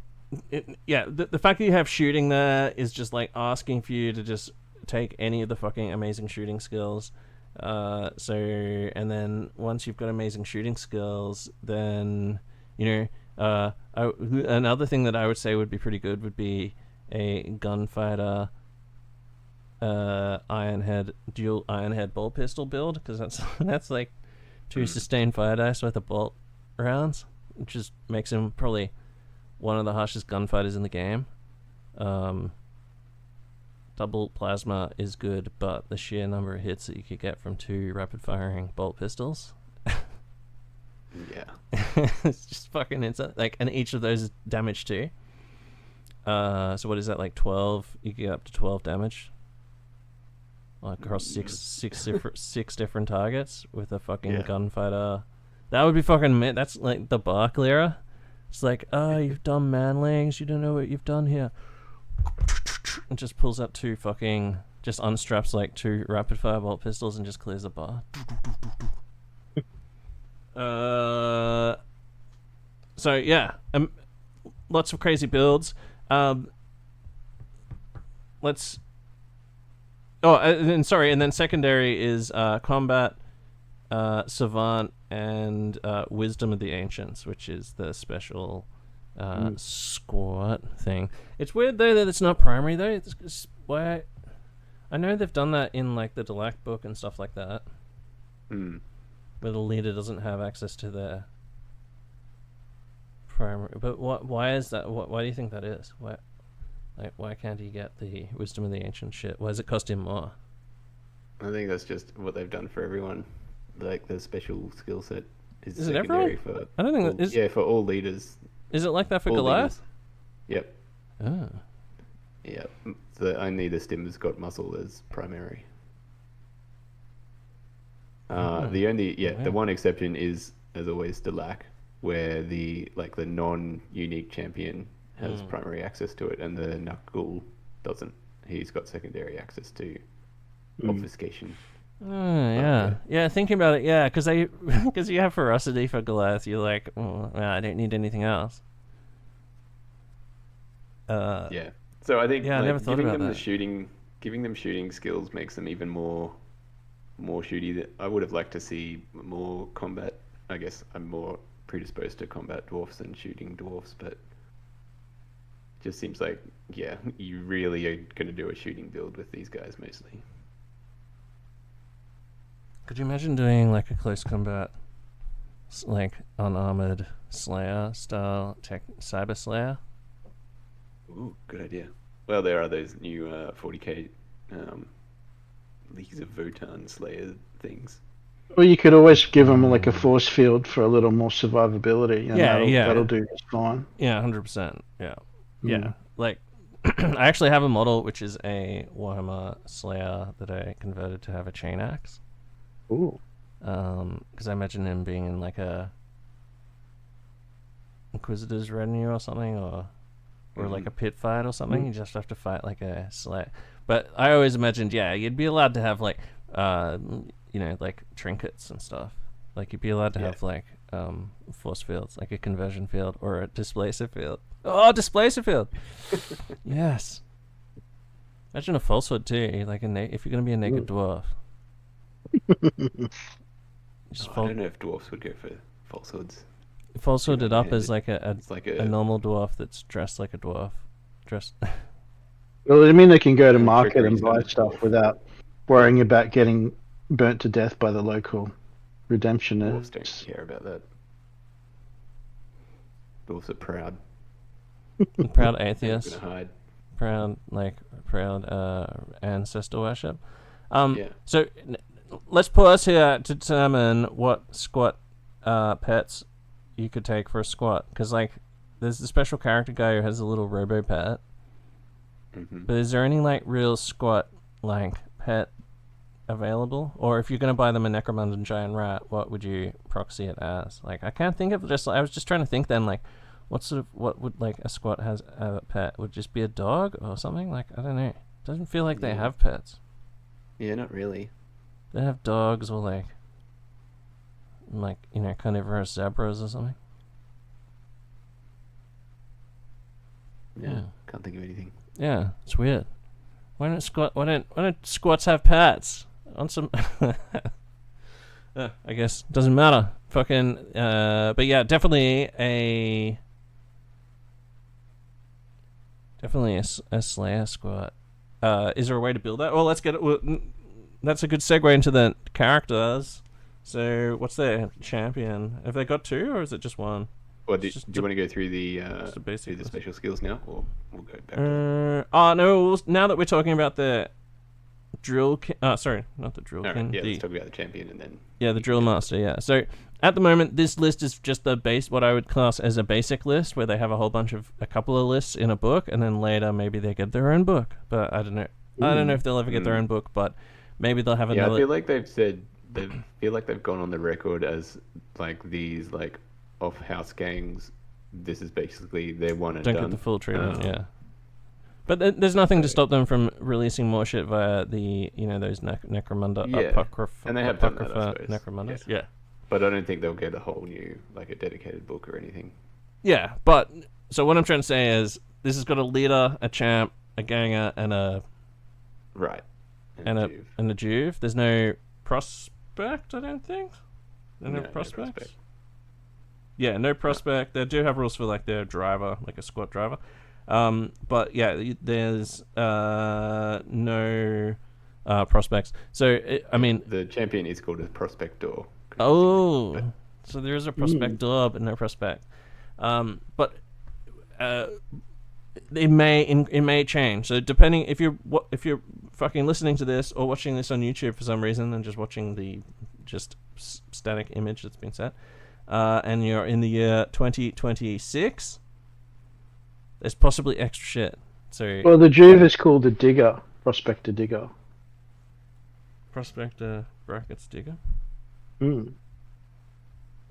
fact that you have shooting there is just like asking for you to just take any of the fucking amazing shooting skills. And then once you've got amazing shooting skills, then another thing that I would say would be pretty good would be a gunfighter dual iron head bolt pistol build, because that's like 2 sustained fire dice worth of bolt rounds, which just makes him probably one of the harshest gunfighters in the game. Double plasma is good, but the sheer number of hits that you could get from 2 rapid firing bolt pistols, yeah, it's just fucking insane. Like, and each of those is damage too. So what is that, like 12? You get up to 12 damage, like across six different targets with a fucking gunfighter. That would be fucking that's like the bar clearer. It's like, oh, you've done manlings, you don't know what you've done here. And just pulls out 2 fucking, just unstraps like 2 rapid fire bolt pistols and just clears the bar. So yeah, lots of crazy builds. let's. Oh, and then secondary is combat, savant, and wisdom of the ancients, which is the special squat thing. It's weird though that it's not primary though. It's why I know they've done that in like the Delac book and stuff like that, where the leader doesn't have access to their primary. But why is that? Why do you think that is? Why can't he get the wisdom of the ancient shit? Why does it cost him more? I think that's just what they've done for everyone. Like the special skill set is it secondary everyone? for. I don't think all, that is. Yeah, for all leaders. Is it like that for all Goliath? Leaders. Yep. Oh. Yep. So only the Stim's got muscle as primary. The only the one exception is, as always, Delac, where the non-unique champion has primary access to it, and the Knuckle doesn't. He's got secondary access to obfuscation. Yeah. Thinking about it, because you have ferocity for Goliath, you're like, I don't need anything else. So I think I never thought giving about them that. giving them shooting skills makes them even more shooty. That I would have liked to see more combat. I guess I'm more predisposed to combat dwarfs than shooting dwarfs, but it just seems like you really are going to do a shooting build with these guys mostly. Could you imagine doing like a close combat, like unarmored Slayer style Cyber Slayer? Ooh, good idea. Well, there are those new 40k Leagues of Votan Slayer things. Well, you could always give them like a force field for a little more survivability. And that'll do just fine. Yeah, 100%. Yeah. Like, I actually have a model which is a Warhammer Slayer that I converted to have a chain axe. Ooh. Because I imagine him being in like a Inquisitor's retinue or something, or like a pit fight or something. You just have to fight like a Slayer. But I always imagined, you'd be allowed to have like, like trinkets and stuff. Like you'd be allowed to have like force fields, like a conversion field or a displacer field. Oh, displacer field! Yes. Imagine a falsehood too, like if you're gonna be a naked dwarf. I don't know if dwarfs would go for falsehoods. Falsehood it up as like a normal dwarf that's dressed like a dwarf. Well, I mean, they can go to market and buy stuff without worrying about getting burnt to death by the local redemptionists. Dwarves don't care about that. Dwarves are proud. Proud atheists. Hide. Proud ancestor worship. So let's pause here to determine what squat pets you could take for a squat, because like there's the special character guy who has a little robo pet. But is there any like real squat like pet available? Or if you're gonna buy them a Necromunda giant rat, what would you proxy it as? Like I can't think of I was just trying to think then, like what would like a squat has a pet? Would it just be a dog or something? Like I don't know. It doesn't feel like they have pets. Yeah, not really. They have dogs or like carnivorous zebras or something. Yeah, can't think of anything. Yeah, it's weird. Why don't squats have pets? On some, I guess doesn't matter. Fucking, but yeah, definitely a Slayer squat. Is there a way to build that? Well, let's get it. Well, that's a good segue into the characters. So, what's their champion? Have they got two, or is it just one? Well, do you want to go through the special skills now, or we'll go back to no, now that we're talking about the drill sorry, not the drill king. Right, let's talk about the champion and then... Yeah, the drill master, yeah. So, at the moment, this list is just what I would class as a basic list, where they have a couple of lists in a book, and then later maybe they get their own book. But I don't know. I don't know if they'll ever get their own book, but maybe they'll have another... I feel like they've gone on the record as, like, these, like, off-house gangs. This is basically their one and done. Don't get the full treatment, yeah. But there's nothing to stop them from releasing more shit via the, those Necromunda Apocrypha. And they have done that, I suppose. Necromundas. Yeah. But I don't think they'll get a whole new, like a dedicated book or anything. Yeah, but, so what I'm trying to say is, this has got a leader, a champ, a ganger, and a Right. and a Juve. and a Juve. There's no Prospect, I don't think. No prospects. Yeah, no prospect. They do have rules for like their driver, like a squad driver. But yeah, there's no prospects. So I mean, the champion is called a Prospector. oh, so there is a Prospector, but no prospect. But it may change. So depending if you're fucking listening to this or watching this on YouTube for some reason and just watching the static image that's been set, and you're in the year 2026, there's possibly extra shit. So Well, the Juve is called the Digger, Prospector Digger. Prospector brackets Digger. Mm.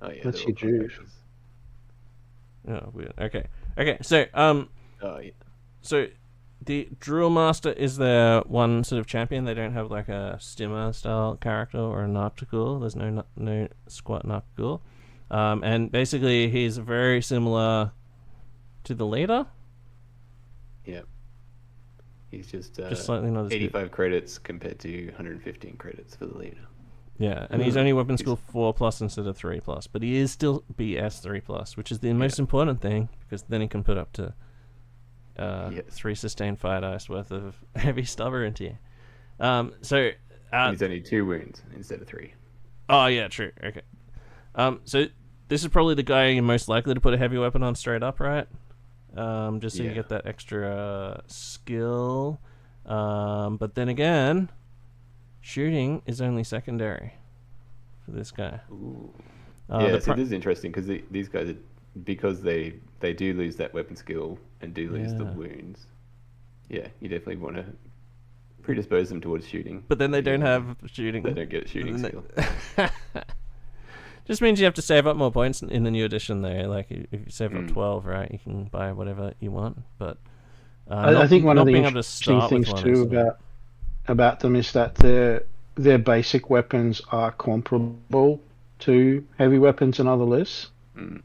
Oh yeah, That's they're your all Juve. Prospectors. Oh, weird. Okay. So Oh yeah. So the Drill Master is their one sort of champion. They don't have like a Stimmer style character or a Noctical. There's no squat Noctical. And basically he's very similar to the leader. Yep. He's just slightly not as good. 85 credits compared to 115 credits for the leader. Yeah, and he's only weapon skill 4+ instead of 3+, but he is still BS 3+, which is the most important thing, because then he can put up to 3 sustained fire dice worth of heavy stubber into you. So he's only 2 wounds instead of 3. Oh yeah, true. Okay. So this is probably the guy you're most likely to put a heavy weapon on straight up, right? Just so you get that extra skill. But then again, shooting is only secondary for this guy. Ooh. This is interesting because these guys, because they do lose that weapon skill and do lose the wounds. Yeah, you definitely want to predispose them towards shooting. But then they don't have shooting. They don't get a shooting skill. Just means you have to save up more points in the new edition, though. Like if you save up 12, right, you can buy whatever you want. But I think one of the interesting things too about them is that their basic weapons are comparable to heavy weapons in other lists. So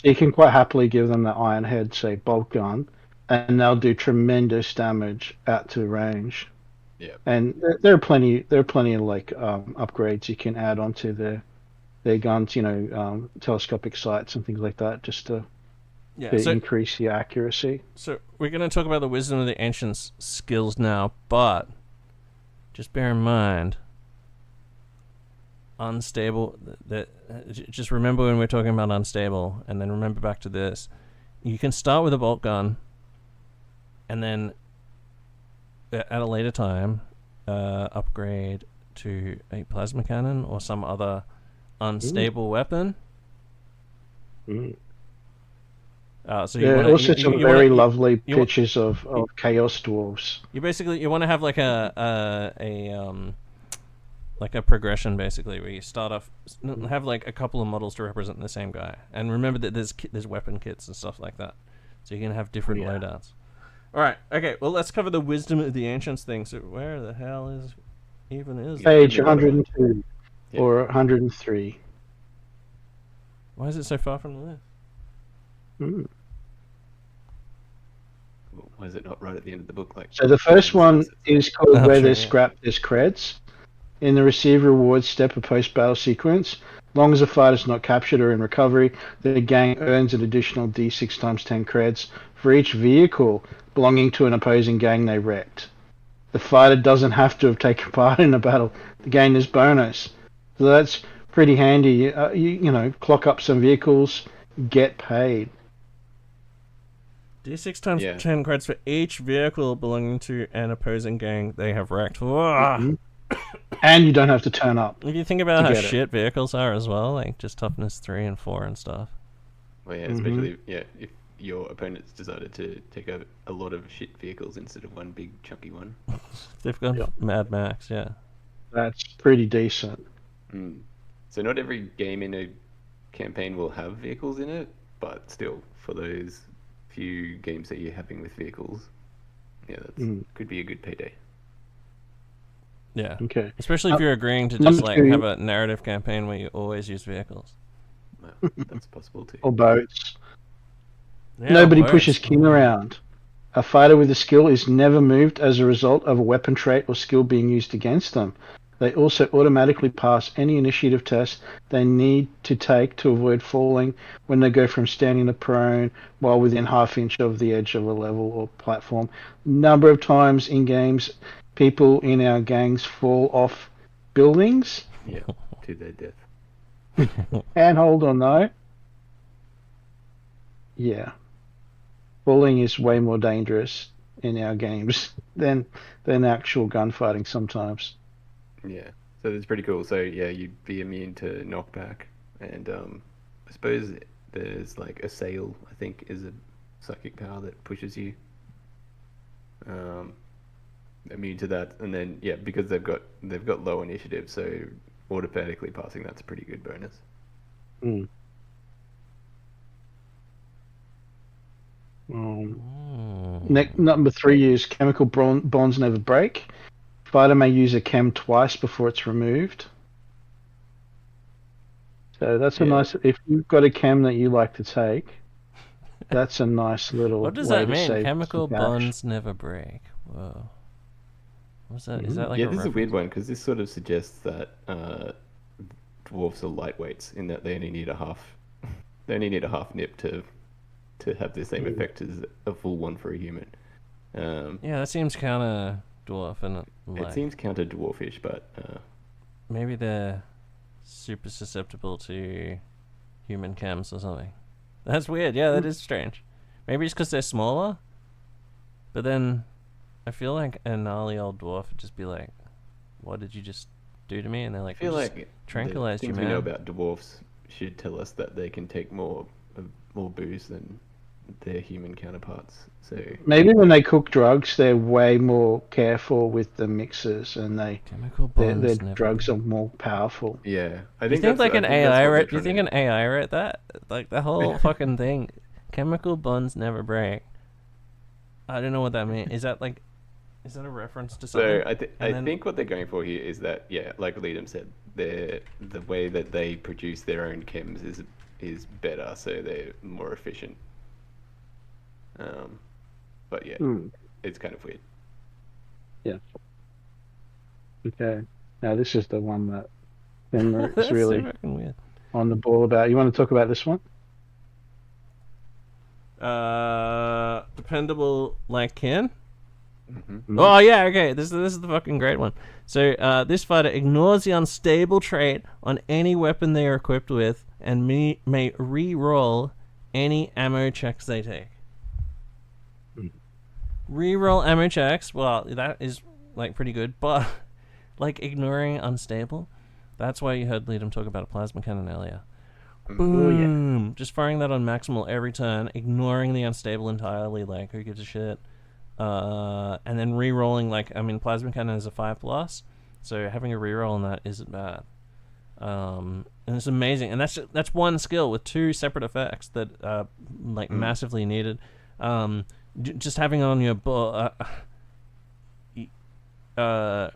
you can quite happily give them the Iron Head, say bolt gun, and they'll do tremendous damage out to range. Yeah. And there are plenty of like upgrades you can add onto their guns, telescopic sights and things like that, just to increase the accuracy. So we're going to talk about the Wisdom of the Ancients skills now, but just bear in mind, unstable. Just remember when we're talking about unstable, and then remember back to this. You can start with a bolt gun, and then at a later time, upgrade to a plasma cannon or some other unstable weapon. So there are also some very lovely pictures of chaos dwarves. You want to have like a progression, basically, where you start off, have like a couple of models to represent the same guy, and remember that there's weapon kits and stuff like that, so you can have different loadouts. All right, okay. Well, let's cover the Wisdom of the Ancients thing. So where the hell is page 102 or 103? Why is it so far from the list? Why is it not right at the end of the book? So the first one is called Where There's Scrap, There's Creds. In the Receive Rewards step of post-battle sequence, long as a fighter is not captured or in recovery, the gang earns an additional D6 times 10 creds for each vehicle belonging to an opposing gang they wrecked. The fighter doesn't have to have taken part in a battle to gain this bonus. So that's pretty handy. You clock up some vehicles, get paid. D6 times 10 creds for each vehicle belonging to an opposing gang they have wrecked. And you don't have to turn up. If you think about how shit vehicles are as well, like just toughness 3 and 4 and stuff. Well, yeah, especially if your opponents decided to take out a lot of shit vehicles instead of one big chunky one. They've gone Mad Max, yeah. That's pretty decent. So not every game in a campaign will have vehicles in it, but still, for those few games that you're having with vehicles, that could be a good payday. Yeah. Okay. Especially if you're agreeing to just have a narrative campaign where you always use vehicles. Well, that's possible too. Or boats. Yeah, Nobody boats. pushes King around. A fighter with a skill is never moved as a result of a weapon trait or skill being used against them. They also automatically pass any initiative test they need to take to avoid falling when they go from standing to prone while within half inch of the edge of a level or platform. Number of times in games, people in our gangs fall off buildings. Yeah, to their death. And hold on though. Yeah. Falling is way more dangerous in our games than actual gunfighting sometimes. Yeah, so that's pretty cool. So yeah, you'd be immune to knockback, and I suppose there's like Assail, I think, is a psychic power that pushes you. Immune to that, and then yeah, because they've got low initiative, so automatically passing that's a pretty good bonus. Mm. Number 3 is chemical bonds never break. Fighter may use a chem twice before it's removed. So that's a nice. If you've got a chem that you like to take, that's a nice little. What does way that to mean? save Chemical some cash. bonds never break. Whoa. What's that? Is that like Yeah, a this is a weird reference? one because this sort of suggests that dwarves are lightweights in that they only need a half nip to have the same effect as a full one for a human. Yeah, that seems kind of dwarf, and It seems counter dwarfish, but maybe they're super susceptible to human chems or something. That's weird. Yeah, that is strange. Maybe it's because they're smaller. But then I feel like a gnarly old dwarf would just be like, "What did you just do to me?" And they're like, I feel "We just like tranquilized the you, things we know man." about dwarfs should tell us that they can take more booze than their human counterparts. So Maybe when they cook drugs, they're way more careful with the mixes, and Chemical their bonds never drugs are more powerful. yeah, I You think think that's, like I an think that's AI what they're wrote? You trying think to- an AI wrote that? Like the whole fucking thing. Chemical bonds never break. I don't know what that means. Is that a reference to something? So I think what they're going for here is that like Leedham said, the way that they produce their own chems is better, so they're more efficient. But yeah, it's kind of weird. Yeah. Okay. Now this is the one that Ben That's is really so fucking weird. on the ball about. You want to talk about this one? Dependable like Ken. Mm-hmm. Oh yeah, okay. This is the fucking great one. So this fighter ignores the unstable trait on any weapon they are equipped with, and may re-roll any ammo checks they take. Re-roll ammo checks. Well, that is like pretty good, but like ignoring unstable. That's why you heard Leedham talk about a plasma cannon earlier. Boom! Just firing that on maximal every turn, ignoring the unstable entirely. Like, who gives a shit? And then re-rolling. Like, I mean, plasma cannon is a 5+, so having a re-roll on that isn't bad. And it's amazing. And that's one skill with 2 separate effects that massively needed. Just having it on your ball. I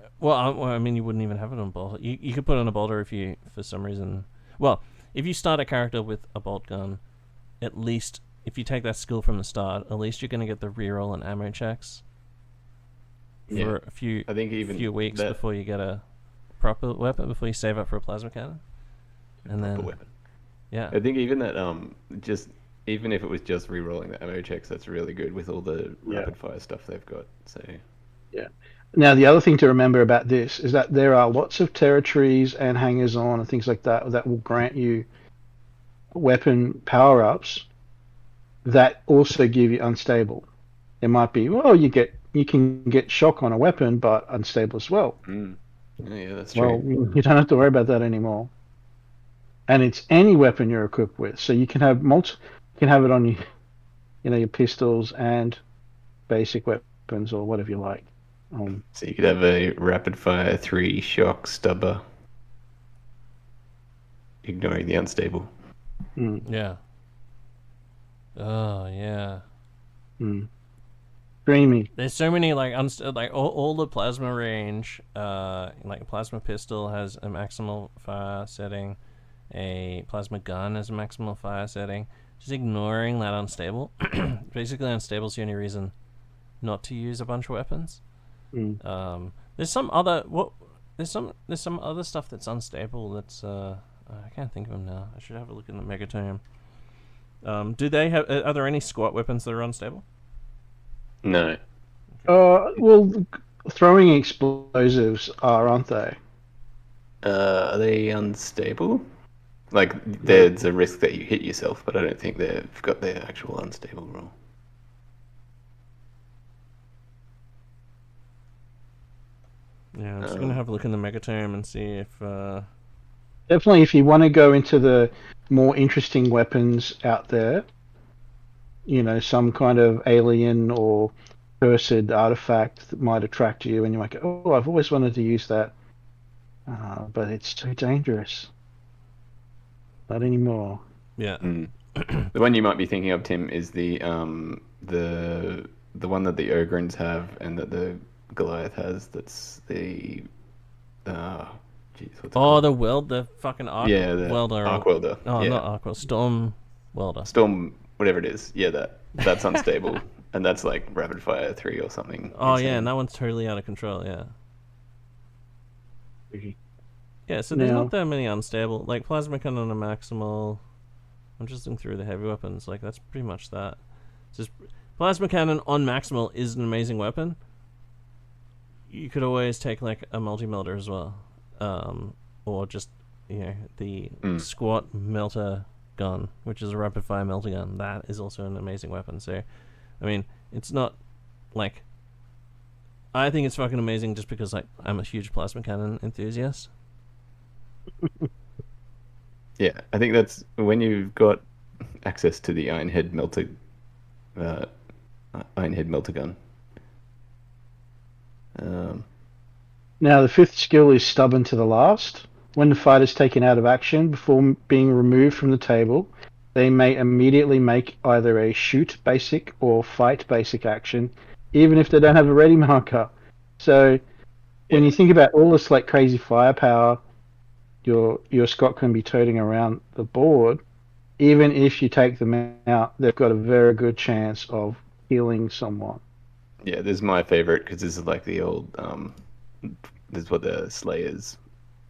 mean, you wouldn't even have it on bolt. You could put it on a bolter if you, for some reason. Well, if you start a character with a bolt gun, at least if you take that skill from the start, at least you're going to get the reroll and ammo checks for a few. I think even few weeks before you get a proper weapon, before you save up for a plasma cannon, and then weapon. Yeah, I think even that even if it was just re-rolling the ammo checks, that's really good with all the rapid fire stuff they've got. So yeah. Now the other thing to remember about this is that there are lots of territories and hangers on and things like that that will grant you weapon power-ups that also give you unstable. It might be, well, you can get shock on a weapon, but unstable as well. Yeah, that's true. Well, you don't have to worry about that anymore. And it's any weapon you're equipped with, so you can have you can have it on your pistols and basic weapons or whatever you like. So you could have a rapid fire 3 shock stubber, ignoring the unstable. Yeah. Oh yeah. Dreamy. There's so many like all the plasma range. Like a plasma pistol has a maximal fire setting. A plasma gun has a maximal fire setting. Just ignoring that unstable. Basically, unstable is the only reason not to use a bunch of weapons. Mm. There's some other there's some other stuff that's unstable. That's I can't think of them now. I should have a look in the Megatome. Do they have? Are there any squat weapons that are unstable? No. Well, throwing explosives aren't they? Are they unstable? Like, there's a risk that you hit yourself, but I don't think they've got their actual unstable rule. Yeah, I'm just gonna have a look in the Megatome and see if. Definitely, if you want to go into the more interesting weapons out there, some kind of alien or cursed artifact that might attract you, and you're like, oh, I've always wanted to use that, but it's too dangerous. Not anymore. Yeah. The one you might be thinking of, Tim, is the one that the Ogrins have and that the Goliath has. That's the the fucking arc welder. Arc welder. Oh, yeah. not arc welder. Storm welder. Storm, whatever it is. Yeah, that's unstable, and that's like rapid fire 3 or something. Oh insane. yeah, and that one's totally out of control. Yeah. Yeah, so there's not that many unstable. Like plasma cannon and maximal. I'm just looking through the heavy weapons. Like that's pretty much that. It's just plasma cannon on maximal is an amazing weapon. You could always take like a multi-melter as well. Or just the squat melter gun, which is a rapid fire melter gun. That is also an amazing weapon. So, I mean, it's not like I think it's fucking amazing just because like I'm a huge plasma cannon enthusiast. Yeah, I think that's when you've got access to the Ironhead melter gun. Now, the fifth skill is stubborn to the last. When the fighter is taken out of action before being removed from the table, they may immediately make either a shoot basic or fight basic action, even if they don't have a ready marker. So, when you think about all this like crazy firepower, your Scot can be toting around the board. Even if you take them out, they've got a very good chance of healing someone. Yeah, this is my favorite because this is like the old. This is what the Slayers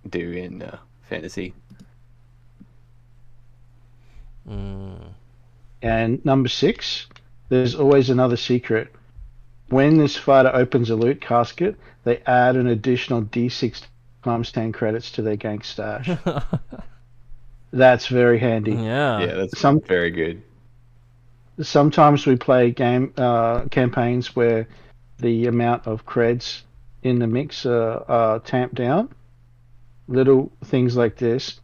do in fantasy. And number 6, there's always another secret. When this fighter opens a loot casket, they add an additional D6 times 10 credits to their gang stash. That's very handy. Yeah. Yeah, that's very good. Sometimes we play campaigns where the amount of creds in the mix are tamped down. Little things like this,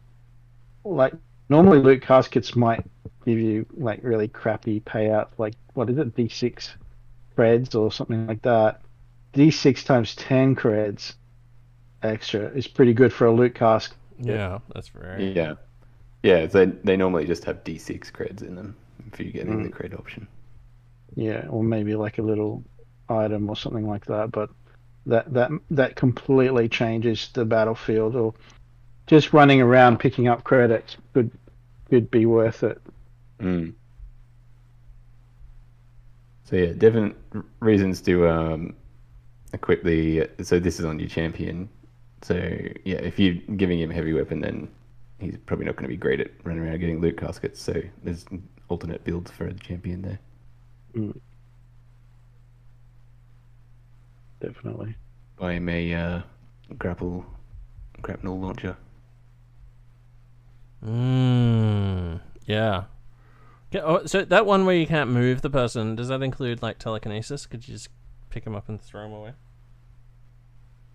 like normally loot caskets might give you like really crappy payout, like what is it, D6 creds or something like that. D6 times 10 creds extra is pretty good for a loot cask. Yeah, that's very. Yeah. Yeah, they normally just have D6 creds in them if you're getting the cred option. Yeah, or maybe like a little item or something like that, but that completely changes the battlefield. Or just running around picking up credits could be worth it. So yeah, definite reasons to equip the. So this is on your champion. So yeah, if you're giving him a heavy weapon, then he's probably not going to be great at running around getting loot caskets. So there's alternate builds for the champion there. Definitely. Buy him a grapnel launcher. Yeah. Oh, so that one where you can't move the person, does that include like telekinesis? Could you just pick him up and throw him away?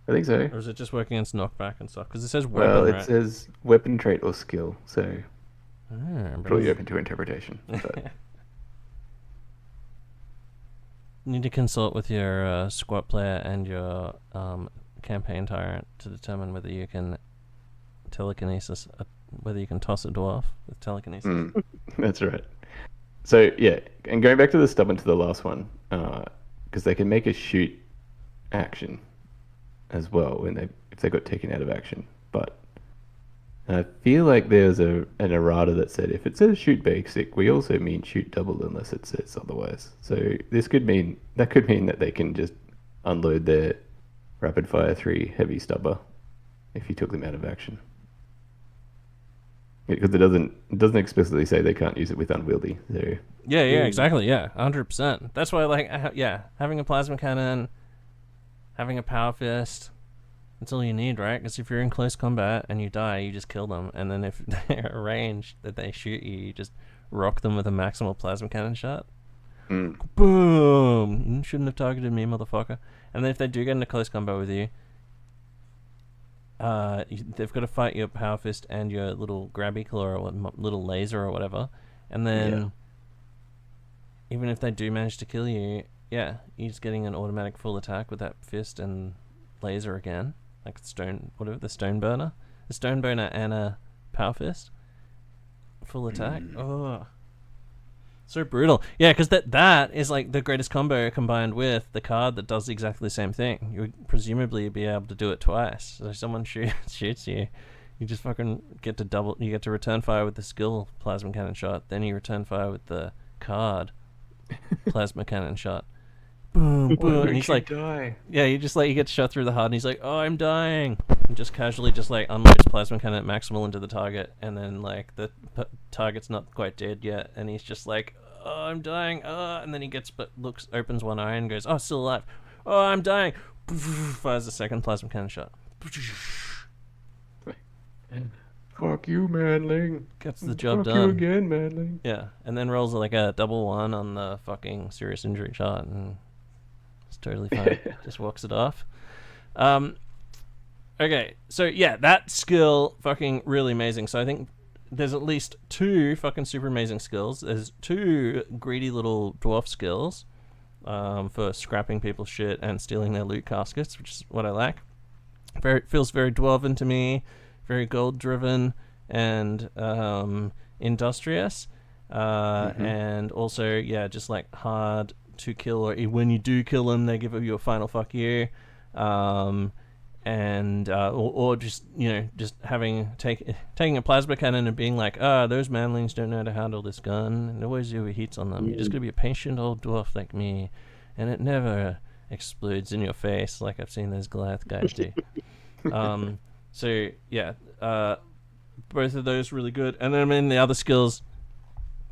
I think so. Or is it just working against knockback and stuff? Because it says weapon, Well, it right? says weapon, trait, or skill. So but probably open to interpretation. But need to consult with your squad player and your campaign tyrant to determine whether you can telekinesis, whether you can toss a dwarf with telekinesis. That's right. So yeah, and going back to the stubborn to the last one, because they can make a shoot action as well if they got taken out of action. But I feel like there's an errata that said if it says shoot basic, we also mean shoot double unless it says otherwise. So this could mean that they can just unload their rapid fire 3 heavy stubber if you took them out of action. Because it doesn't explicitly say they can't use it with unwieldy. So Yeah, exactly. Yeah, 100%. That's why, like, having a plasma cannon, having a power fist, that's all you need, right? Because if you're in close combat and you die, you just kill them. And then if they're arranged that they shoot you, you just rock them with a maximal plasma cannon shot. Boom! You shouldn't have targeted me, motherfucker. And then if they do get into close combat with you, they've got to fight your power fist and your little grabby claw or little laser or whatever. And then, even if they do manage to kill you, you're just getting an automatic full attack with that fist and laser again. Like the stone burner and a power fist, full attack. Oh, so brutal. Yeah, because that is like the greatest combo combined with the card that does exactly the same thing. You would presumably be able to do it twice. So if someone shoots you, you just fucking get to double. You get to return fire with the skill plasma cannon shot. Then you return fire with the card plasma cannon shot. Boom, boom, and he's like, die. Yeah, you get shot through the heart, and he's like, oh, I'm dying, and just casually just like unloads plasma cannon at maximal into the target, and then like the target's not quite dead yet, and he's just like, oh, I'm dying, and then he opens one eye and goes, oh, still alive, oh, I'm dying, fires a second plasma cannon shot. Fuck you, Manling. Gets the job done. Fuck you again, Manling. Yeah, and then rolls like a double 1 on the fucking serious injury shot, and it's totally fine. Just walks it off. Okay, so yeah, that skill fucking really amazing. So I think there's at least 2 fucking super amazing skills. There's 2 greedy little dwarf skills for scrapping people's shit and stealing their loot caskets, which is what I like. Feels very dwarven to me. Very gold driven and industrious, and also just like hard to kill, or when you do kill them they give you a final fuck you, and or just just taking a plasma cannon and being like, those manlings don't know how to handle this gun, and always overheats on them. You're just gonna be a patient old dwarf like me, and it never explodes in your face like I've seen those Goliath guys do. So yeah, both of those really good, and then I mean the other skills,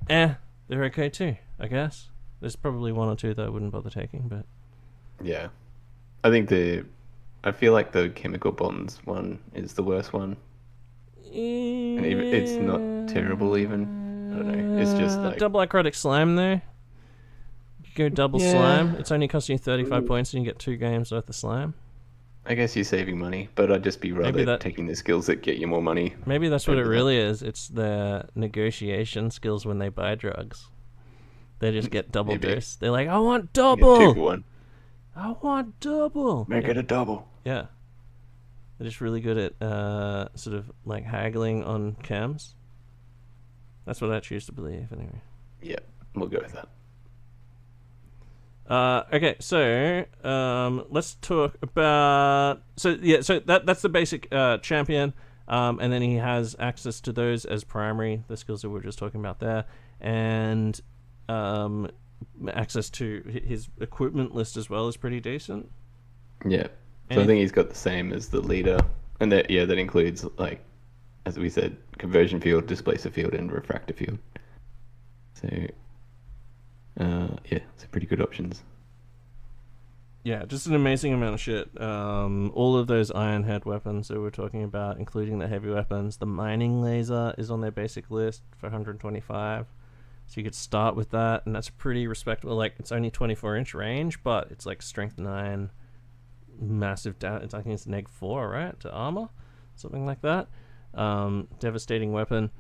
they're okay too, I guess. There's probably 1 or 2 that I wouldn't bother taking, but yeah, I feel like the chemical bonds one is the worst one, and it's not terrible even. I don't know. It's just like double acrotic slime though. You go double slime. It's only costing you 35 points, and you get 2 games worth of slime. I guess you're saving money, but I'd just be rather taking the skills that get you more money. Maybe that's what it really is. It's the negotiation skills when they buy drugs. They just get double dose. They're like, I want double. 2 for 1. I want double. Make it a double. Yeah. They're just really good at sort of like haggling on cams. That's what I choose to believe, anyway. Yeah, we'll go with that. Okay, so let's talk about so that's the basic champion, and then he has access to those as primary, the skills that we were just talking about there, and access to his equipment list as well is pretty decent. Yeah, so I think he's got the same as the leader, and that includes, like as we said, conversion field, displacer field, and refractor field. So it's pretty good options. Yeah, just an amazing amount of shit. All of those iron head weapons that we're talking about, including the heavy weapons. The mining laser is on their basic list for 125. So you could start with that, and that's pretty respectable. Like, it's only 24-inch range, but it's like strength 9, massive I think it's neg 4, right, to armor, something like that. Devastating weapon.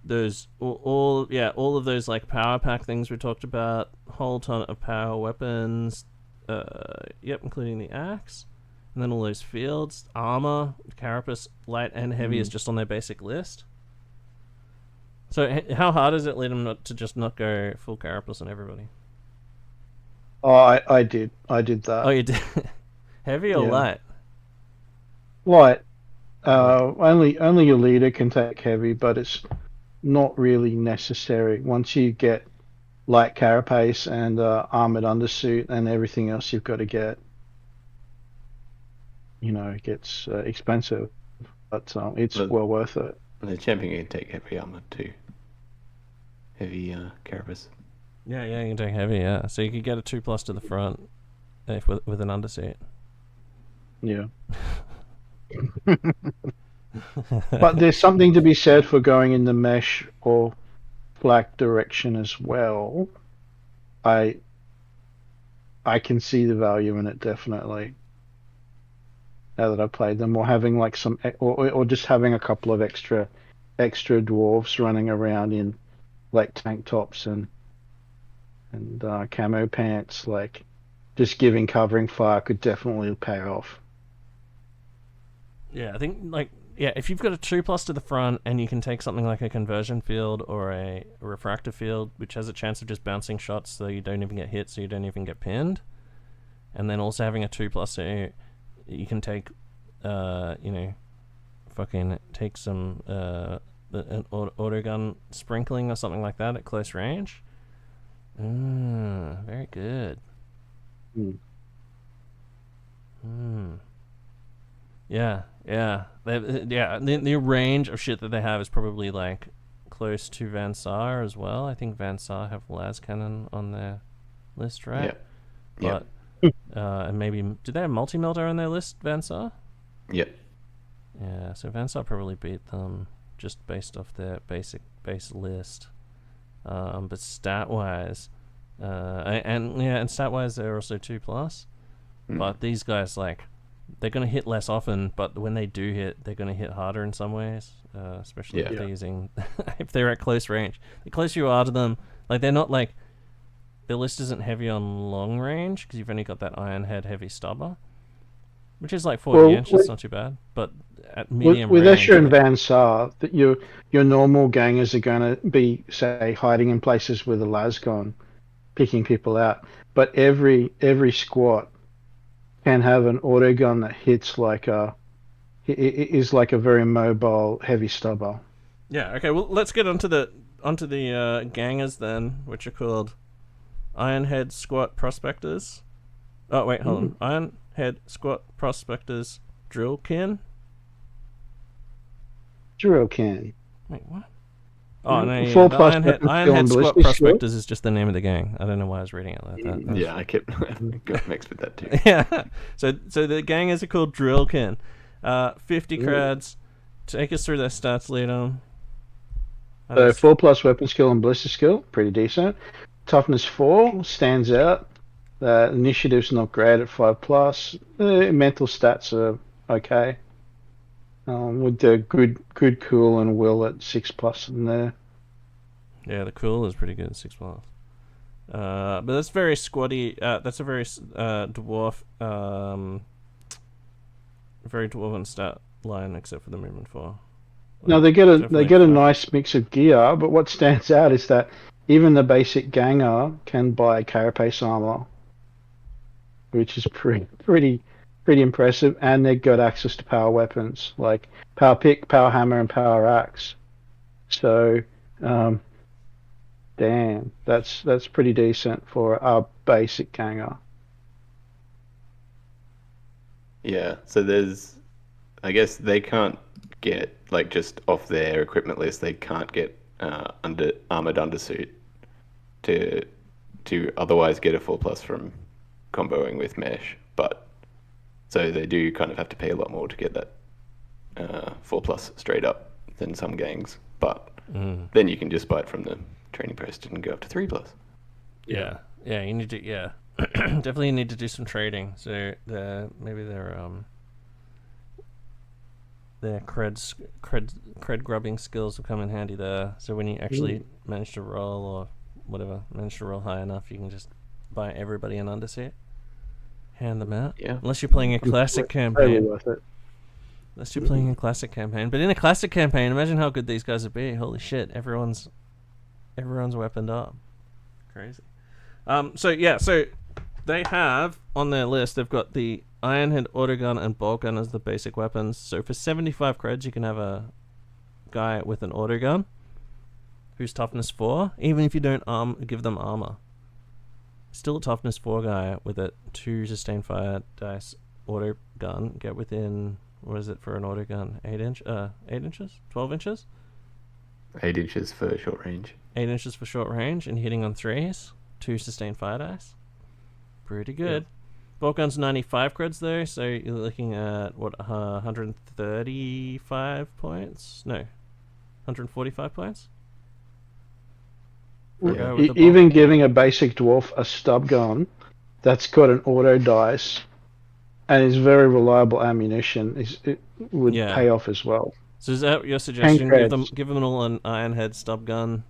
There's all of those like power pack things we talked about, whole ton of power weapons, including the axe, and then all those fields, armor, carapace, light and heavy is just on their basic list. So how hard is it, Leedham, not to just not go full carapace on everybody? Oh, I did that. Oh, you did. Heavy or light? Light. Only your leader can take heavy, but it's not really necessary. Once you get light carapace and armored undersuit and everything else you've got to get, it gets expensive, but it's well worth it. The champion can take heavy armor too. Heavy carapace. Yeah, you can take heavy, yeah. So you could get a 2+ to the front with an undersuit. Yeah. But there's something to be said for going in the mesh or black direction as well. I can see the value in it, definitely. Now that I've played them, or having like some, or just having a couple of extra dwarves running around in like tank tops and camo pants, like just giving covering fire could definitely pay off. Yeah, I think if you've got a 2+ to the front and you can take something like a conversion field or a refractor field, which has a chance of just bouncing shots so you don't even get hit, so you don't even get pinned, and then also having a 2+ so you can take, fucking take some an autogun sprinkling or something like that at close range. Very good. Yeah. The range of shit that they have is probably like close to Van Saar as well. I think Van Saar have las cannon on their list, right? Yeah. But and maybe did they have multi-melter on their list, Van Saar? Yep. Yeah, so Van Saar probably beat them just based off their base list. But stat wise, and stat wise they're also 2+. But these guys, like, they're gonna hit less often, but when they do hit, they're gonna hit harder in some ways. Especially if they're using if they're at close range. The closer you are to them, like they're not like their list isn't heavy on long range because you've only got that iron head heavy stubber, which is like 40 inches. It's not too bad, but at medium with range, Escher and Van Saar, that your normal gangers are going to be, say, hiding in places with a lasgun, picking people out. But every squat can have an autogun that hits is like a very mobile heavy stubber. Yeah. Okay. Well, let's get onto the gangers then, which are called Ironhead Squat Prospectors. Oh wait, hold on. Ironhead Squat Prospectors Drillkin. Drillkin. Wait, what? Oh no, yeah. 4+ Ironhead Squat Prospectors is just the name of the gang. I don't know why I was reading it like that. Yeah, I got mixed with that too. Yeah. So the gangers are called Drillkin. 50 crads. Take us through their stats, Leedham. So 4+ weapon skill and ballistic skill, pretty decent. Toughness 4 stands out. Initiative's not great at 5+. Mental stats are okay. With the good cool and will at 6+ in there. Yeah, the cool is pretty good at 6+. But that's very squatty. That's a very dwarf. Very dwarven stat line, except for the movement 4. No, they get a nice mix of gear, but what stands out is that even the basic ganger can buy carapace armor, which is pretty impressive, and they've got access to power weapons like power pick, power hammer, and power axe. So, damn, that's pretty decent for our basic ganger. Yeah, so I guess they can't get, like, just off their equipment list, they can't get armored undersuit to otherwise get a 4+ from comboing with mesh, but so they do kind of have to pay a lot more to get that 4+ straight up than some gangs, but then you can just buy it from the training post and go up to 3+. Yeah, you need to, definitely need to do some trading. So maybe their cred grubbing skills will come in handy there. So when you actually manage to roll high enough, you can just buy everybody an undersuit, hand them out. Yeah. Unless you're playing a classic campaign. Worth it. Unless you're playing a classic campaign. But in a classic campaign, imagine how good these guys would be. Holy shit, everyone's weaponed up. Crazy. So they have on their list, they've got the Ironhead, Autogun, and Boltgun as the basic weapons. So for 75 creds, you can have a guy with an Autogun who's toughness 4, even if you don't give them armor. Still a toughness 4 guy with a 2 sustained fire dice Autogun. Get within, what is it for an Autogun? 8 inches? 12 inches? 8 inches for short range. 8 inches for short range and hitting on 3s. 2 sustained fire dice. Pretty good. Yeah. Boltgun's 95 creds though, so you're looking at, what, 135 points? No, 145 points? Even giving a basic dwarf a stub gun that's got an auto dice and is very reliable ammunition, it would pay off as well. So is that your suggestion? Give them all an Ironhead stub gun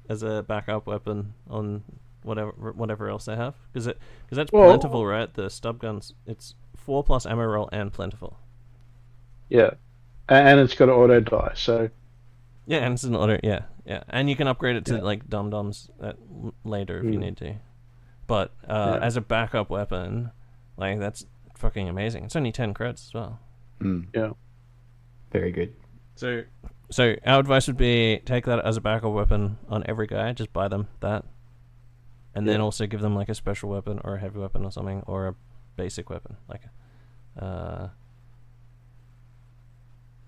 as a backup weapon on whatever else they have, because that's plentiful, right? The stub guns, it's 4 plus ammo roll and plentiful. Yeah, and it's got an auto die, so yeah, and it's an auto, yeah, and you can upgrade it to like dum-dums later if you need to. But as a backup weapon, like that's fucking amazing. It's only 10 creds as well. Yeah, very good. So our advice would be take that as a backup weapon on every guy. Just buy them that. And then also give them like a special weapon or a heavy weapon or something, or a basic weapon. Like,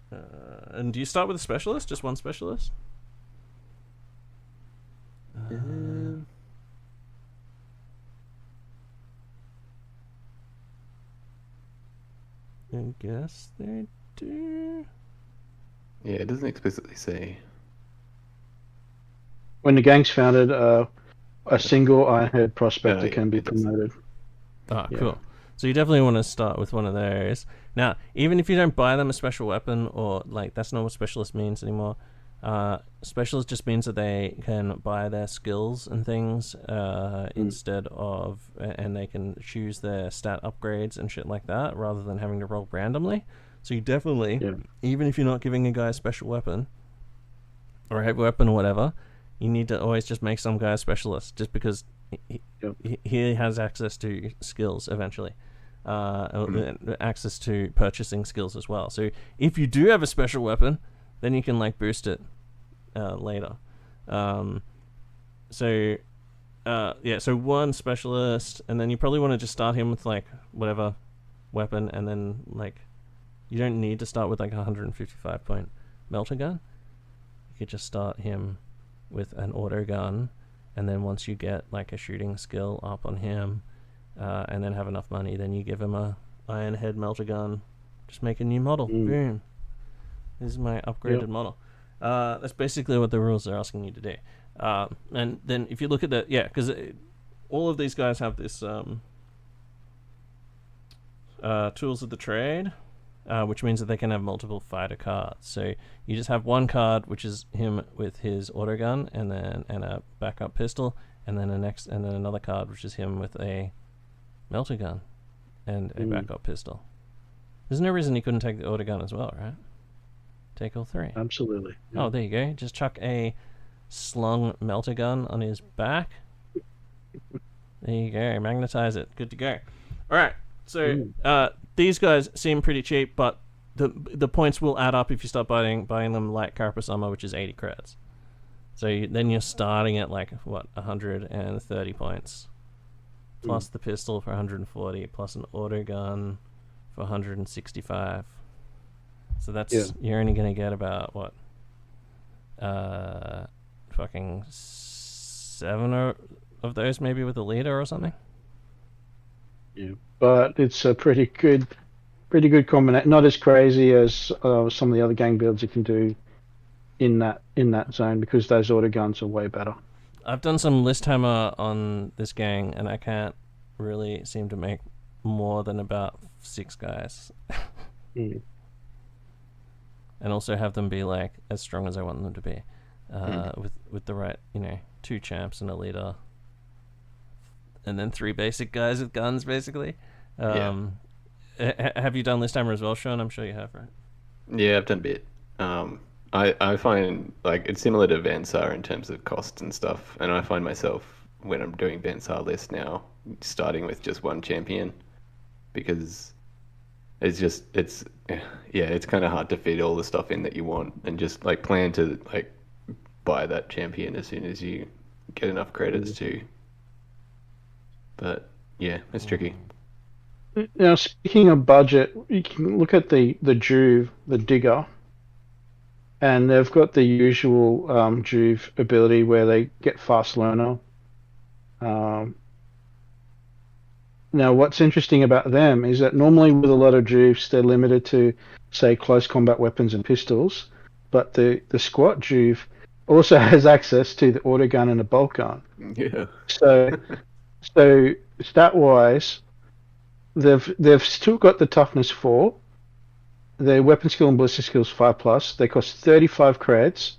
and do you start with a specialist? Just one specialist? I guess they do. Yeah, it doesn't explicitly say. When the gang's founded, a single Ironhead Prospector can be promoted. Cool. So you definitely want to start with one of those. Now, even if you don't buy them a special weapon, or like that's not what specialist means anymore. Specialist just means that they can buy their skills and things instead of, and they can choose their stat upgrades and shit like that rather than having to roll randomly. So you definitely, even if you're not giving a guy a special weapon or a heavy weapon or whatever, you need to always just make some guy a specialist, just because he has access to skills eventually, access to purchasing skills as well. So if you do have a special weapon, then you can like boost it later. So one specialist, and then you probably want to just start him with like whatever weapon, and then like you don't need to start with like a 155 point melter gun. You could just start him with an auto gun, and then once you get like a shooting skill up on him, and then have enough money, then you give him a Ironhead melter gun. Just make a new model. Boom. This is my upgraded model. That's basically what the rules are asking you to do. And then if you look at the because all of these guys have this tools of the trade, which means that they can have multiple fighter cards. So you just have one card, which is him with his autogun, and a backup pistol, and then another card, which is him with a melter gun and a backup pistol. There's no reason he couldn't take the autogun as well, right? Take all three. Absolutely. Oh, there you go. Just chuck a slung melter gun on his back. There you go. Magnetize it. Good to go. All right. So these guys seem pretty cheap, but the points will add up if you start buying them light carapace armor, which is 80 creds. So then you're starting at like 130 points, plus the pistol for 140, plus an auto gun for 165. So that's you're only gonna get about fucking 7 of those, maybe with a leader or something. Yeah, but it's a pretty good combination. Not as crazy as some of the other gang builds you can do in that zone, because those auto guns are way better. I've done some list hammer on this gang, and I can't really seem to make more than about 6 guys. And also have them be like as strong as I want them to be, with the right 2 champs and a leader, and then 3 basic guys with guns, basically. Have you done list hammer as well, Sean? I'm sure you have, right? Yeah, I've done a bit. I find like it's similar to Vansar in terms of cost and stuff, and I find myself when I'm doing Vansar list now starting with just one champion, because it's kind of hard to fit all the stuff in that you want, and just like plan to like buy that champion as soon as you get enough credits too. But yeah, it's tricky. Now, speaking of budget, you can look at the Juve, the Digger, and they've got the usual Juve ability where they get fast learner. Now, what's interesting about them is that normally with a lot of Juves, they're limited to, say, close combat weapons and pistols, but the squat Juve also has access to the autogun and the bolt gun. Yeah. So stat wise, they've still got the toughness 4. Their weapon skill and ballistic skills 5+. They cost 35 creds.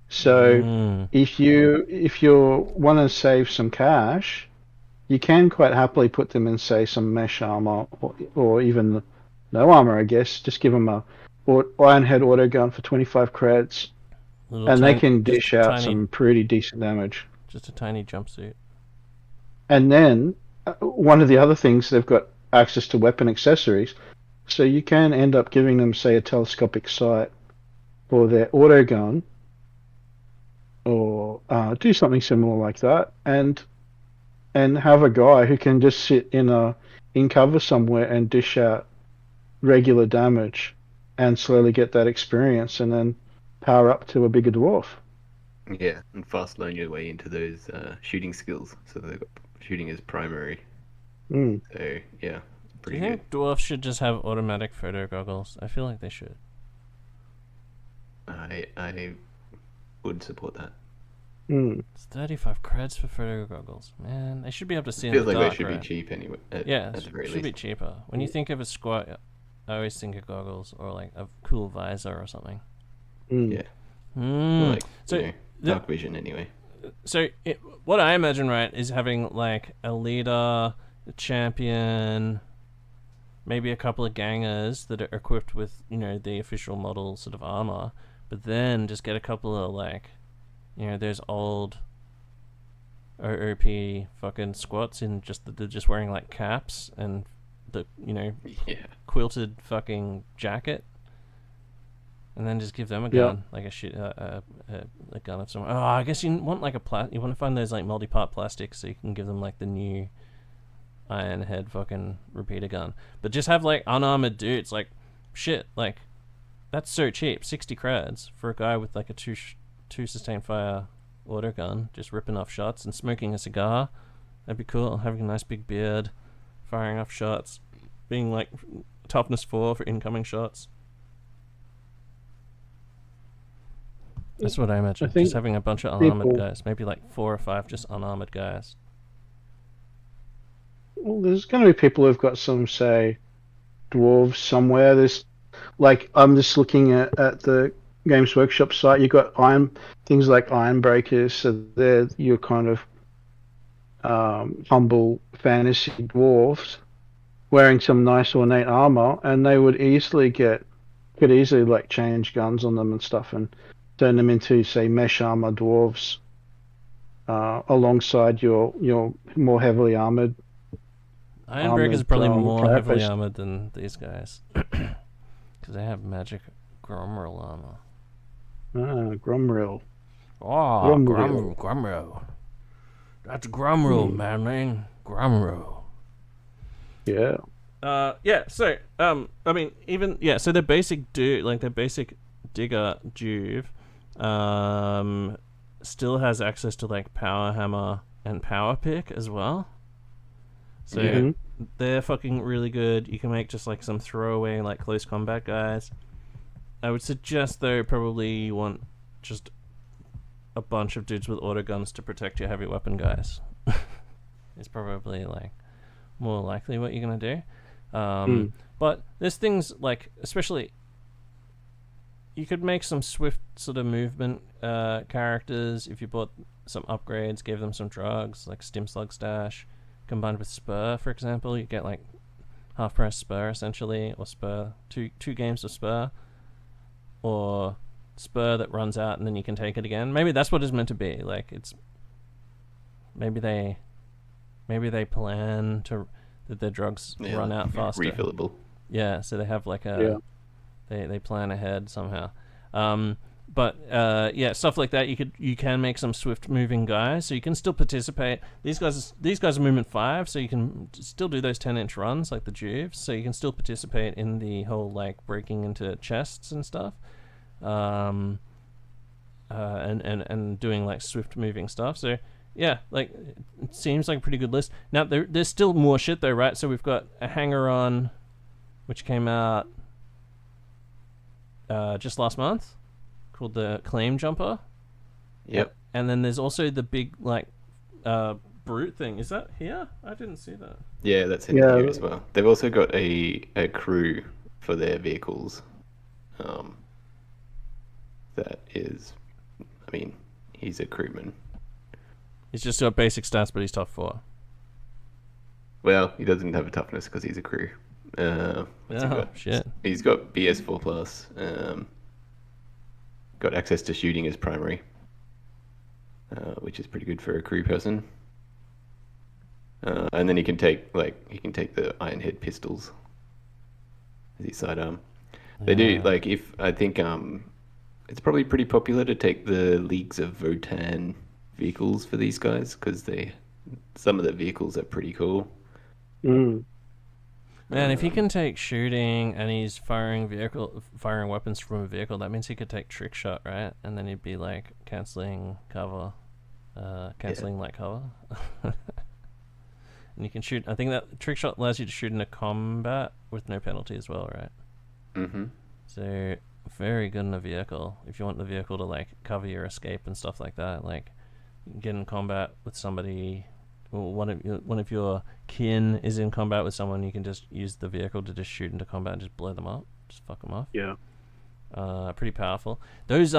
So if you want to save some cash, you can quite happily put them in, say, some mesh armor or even no armor, I guess. Just give them a Ironhead autogun for 25 creds, and they can dish out some pretty decent damage. Just a tiny jumpsuit. And then one of the other things, they've got access to weapon accessories, so you can end up giving them, say, a telescopic sight for their autogun, or do something similar like that, and have a guy who can just sit in cover somewhere and dish out regular damage and slowly get that experience and then power up to a bigger dwarf. Yeah, and fast learn your way into those shooting skills. So they've got shooting as primary. So yeah, do you think dwarves should just have automatic photo goggles? I feel like they should. I would support that. It's 35 creds for photo goggles. Man, they should be able to see in the Feels like dark, they should right? be cheap anyway. At the very should least. be cheaper. When you think of a squat, I always think of goggles or like a cool visor or something. Yeah. Like, dark vision anyway. So what I imagine, right, is having like a leader, a champion, maybe a couple of gangers that are equipped with, the official model sort of armor, but then just get a couple of like, there's old OOP fucking squats in they're just wearing like caps and the quilted fucking jacket, and then just give them a gun, like a gun of some. Oh, I guess you want like you want to find those like multi-part plastics so you can give them like the new iron head fucking repeater gun, but just have like unarmored dudes. Like shit, like that's so cheap, 60 creds for a guy with like a two sustained fire autogun, just ripping off shots and smoking a cigar. That'd be cool. Having a nice big beard, firing off shots, being like toughness 4 for incoming shots. That's what I imagine. Just having a bunch of unarmored guys, maybe like 4 or 5 just unarmored guys. Well, there's going to be people who've got some, say, dwarves somewhere. There's, like, I'm just looking at the Games Workshop site. You've got things like iron breakers, so they're your kind of humble fantasy dwarves wearing some nice ornate armor, and they could easily like change guns on them and stuff and turn them into, say, mesh armor dwarves alongside your more heavily armored. Iron breakers are probably more heavily armored than these guys because they have magic Gromril armor. Gromril. Oh, Gromril. That's Gromril, man. Gromril. Yeah. So, I mean, even, so their basic their basic digger Juve, still has access to, like, power hammer and power pick as well. So, they're fucking really good. You can make just, like, some throwaway, like, close combat guys. I would suggest, though, probably you want just a bunch of dudes with autoguns to protect your heavy weapon guys. It's probably, like, more likely what you're going to do. But there's things, like, especially, you could make some swift sort of movement characters if you bought some upgrades, gave them some drugs, like Stim Slug Stash, combined with Spur, for example. You get, like, half-price Spur, essentially, or Spur, two games of Spur. Or Spur that runs out and then you can take it again. Maybe that's what it's meant to be. Like, it's maybe they plan that their drugs run out faster. Refillable. Yeah, so they have like a they plan ahead somehow. But stuff like that. You can make some swift moving guys, so you can still participate. These guys are movement 5, so you can still do those 10-inch runs like the dwarves. So you can still participate in the whole like breaking into chests and stuff, and doing like swift moving stuff. So yeah, like it seems like a pretty good list. Now there's still more shit though, right? So we've got a hanger-on, which came out just last month, called the Claim Jumper. Yep. And then there's also the big like brute thing. Is that here? I didn't see that. Yeah, that's in here as well. They've also got a crew for their vehicles. That is, I mean, he's a crewman. He's just got basic stats, but he's tough 4. Well, he doesn't have a toughness because he's a crew. Shit. He's got BS 4+. Got access to shooting as primary, which is pretty good for a crew person. And then he can take the Iron Head pistols as his sidearm. They do like I think it's probably pretty popular to take the Leagues of Votan vehicles for these guys because some of the vehicles are pretty cool. Mm. Man, if he can take shooting and he's firing weapons from a vehicle, that means he could take trick shot, right? And then he'd be like canceling cover, light cover. And you can shoot. I think that trick shot allows you to shoot into combat with no penalty as well, right? Mm-hmm. So very good in a vehicle. If you want the vehicle to like cover your escape and stuff like that, like you can get in combat with somebody. One of your kin is in combat with someone, you can just use the vehicle to just shoot into combat and just blow them up, just fuck them off. Yeah. Pretty powerful. Those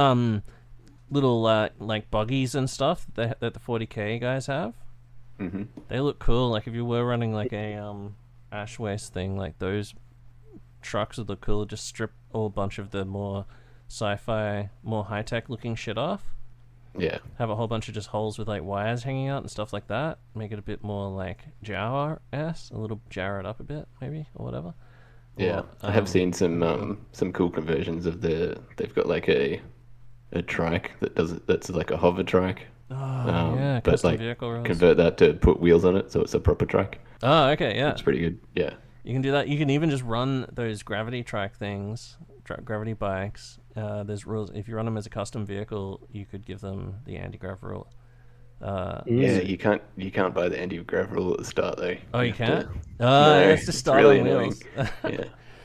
little like buggies and stuff that the 40k guys have, they look cool. Like if you were running like a Ash Waste thing, like those trucks would look cool. Just strip a bunch of the more sci-fi, more high-tech looking shit off. Yeah. Have a whole bunch of just holes with like wires hanging out and stuff like that. Make it a bit more like Jawa-esque, a little jar it up a bit, maybe, or whatever. Yeah, I have seen some cool conversions of they've got like a trike that's like a hover trike. Yeah, but custom like vehicle rails. convert that to put wheels on it, so it's a proper trike. Oh, okay, yeah. It's pretty good. Yeah. You can do that. You can even just run those gravity trike things, gravity bikes. There's rules. If you run them as a custom vehicle, you could give them the anti-grav rule. Yeah, you can't buy the anti-grav rule at the start though. Oh, you can't? No, it's just start really on annoying. wheels. Yeah.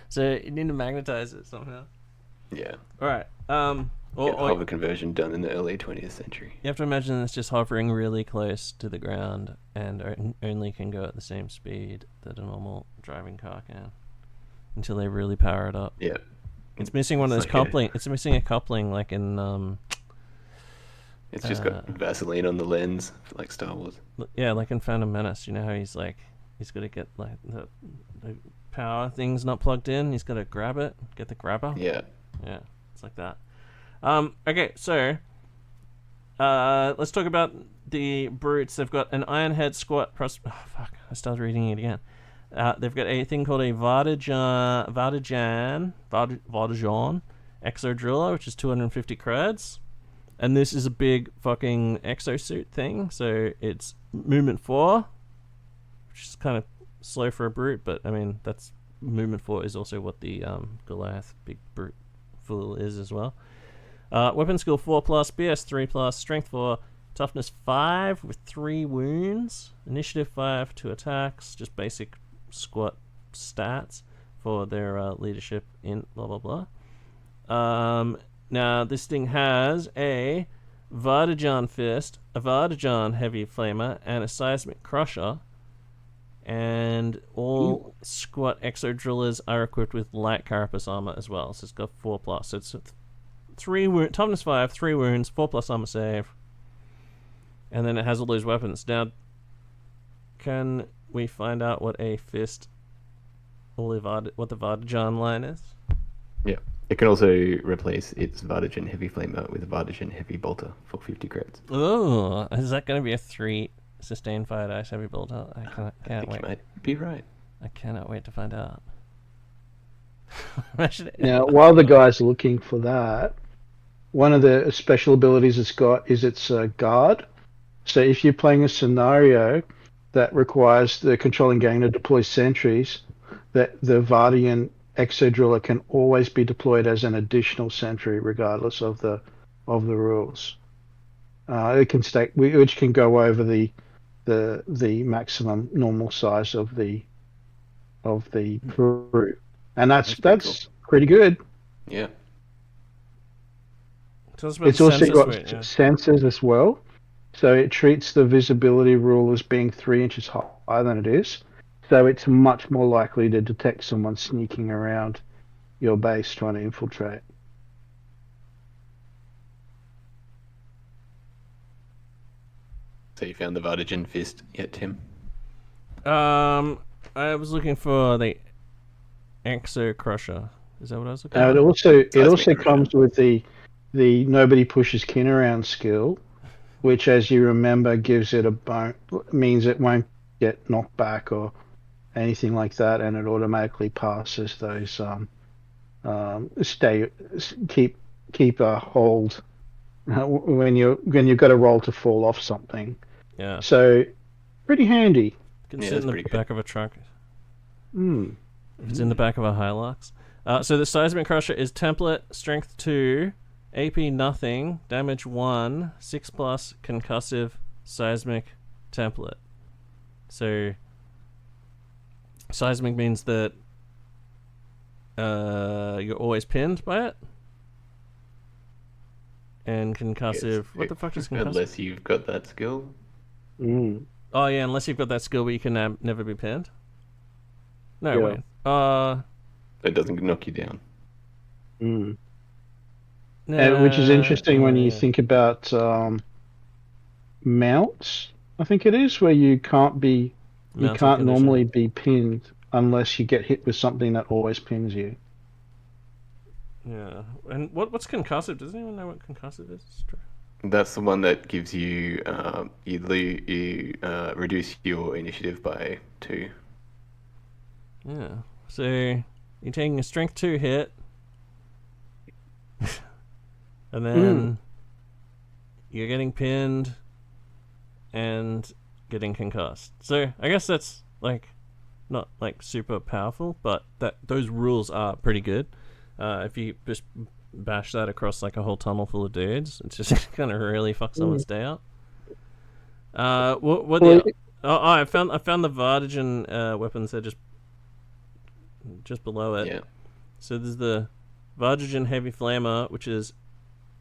So you need to magnetize it somehow. Yeah. All right. Get hover conversion done in the early 20th century. You have to imagine it's just hovering really close to the ground and only can go at the same speed that a normal driving car can until they really power it up. Yeah. It's missing one of those coupling. It's missing a coupling like in It's just got Vaseline on the lens, like Star Wars. Yeah, like in Phantom Menace. You know how he's got to get like the power thing's not plugged in. He's got to grab it, get the grabber. Yeah. Yeah, it's like that. Okay, so let's talk about the brutes. They've got an Ironhead squat. I started reading it again. They've got a thing called a Vardajan Exo Driller, which is 250 creds. And this is a big fucking exosuit thing. So it's movement 4, which is kind of slow for a brute, but I mean, that's movement 4 is also what the Goliath big brute fool is as well. Weapon skill 4+, BS 3+, strength 4, toughness 5 with 3 wounds, initiative 5, 2 attacks, just basic squat stats for their leadership in blah blah blah. Now this thing has a Vardajan fist, a Vardajan heavy flamer, and a seismic crusher. And all squat exo drillers are equipped with light carapace armor as well. So it's got 4+. So it's 3 toughness 5, 3 wounds, 4+ armor save, and then it has all those weapons. Now, can we find out what a fist, what the Vardajan line is? Yeah. It can also replace its Vardajan heavy flamer with a Vardajan heavy bolter for 50 creds. Oh, is that going to be a 3 sustained fire dice heavy bolter? I can't wait. You might be right. I cannot wait to find out. Imagine it. Now, while the guy's looking for that, one of the special abilities it's got is its guard. So if you're playing a scenario that requires the controlling gang to deploy sentries, that the Vardian Exodriller can always be deployed as an additional sentry, regardless of the rules. It can stay, which can go over the maximum normal size of the crew, and that's pretty good. Yeah. Tell us about It's the also sensor got suite, yeah. sensors as well, so it treats the visibility rule as being 3 inches higher than it is. So it's much more likely to detect someone sneaking around your base trying to infiltrate. So you found the Vardigan Fist yet, Tim? I was looking for the Exo Crusher. Is that what I was looking Now for? it also comes with the nobody pushes kin around skill, which, as you remember, gives it means it won't get knocked back or anything like that, and it automatically passes those keep a hold when you've got a roll to fall off something. Yeah. So pretty handy. Can Yeah, sit in that's the pretty back of a truck. Mm. If it's in the back of a Hilux. So the Seismic Crusher is template, strength 2, AP nothing, damage 1, 6+, concussive, seismic template. So seismic means that you're always pinned by it. And concussive, what the fuck is concussive? Unless you've got that skill. Mm. Oh yeah, unless you've got that skill where you can never be pinned. No, Yeah. wait. It doesn't knock you down. Mm. Which is interesting when you think about mounts. I think it is where you can't normally be pinned unless you get hit with something that always pins you. Yeah, and what's concussive? Does anyone know what concussive is? That's the one that gives you you reduce your initiative by 2. Yeah. So you're taking a strength 2 hit, and then you're getting pinned and getting concussed. So I guess that's like not like super powerful, but those rules are pretty good. If you just bash that across like a whole tunnel full of dudes, it's just gonna really fuck someone's day up. I found the Vardigan weapons. They're just below it. Yeah. So there's the Vardigan Heavy Flamer, which is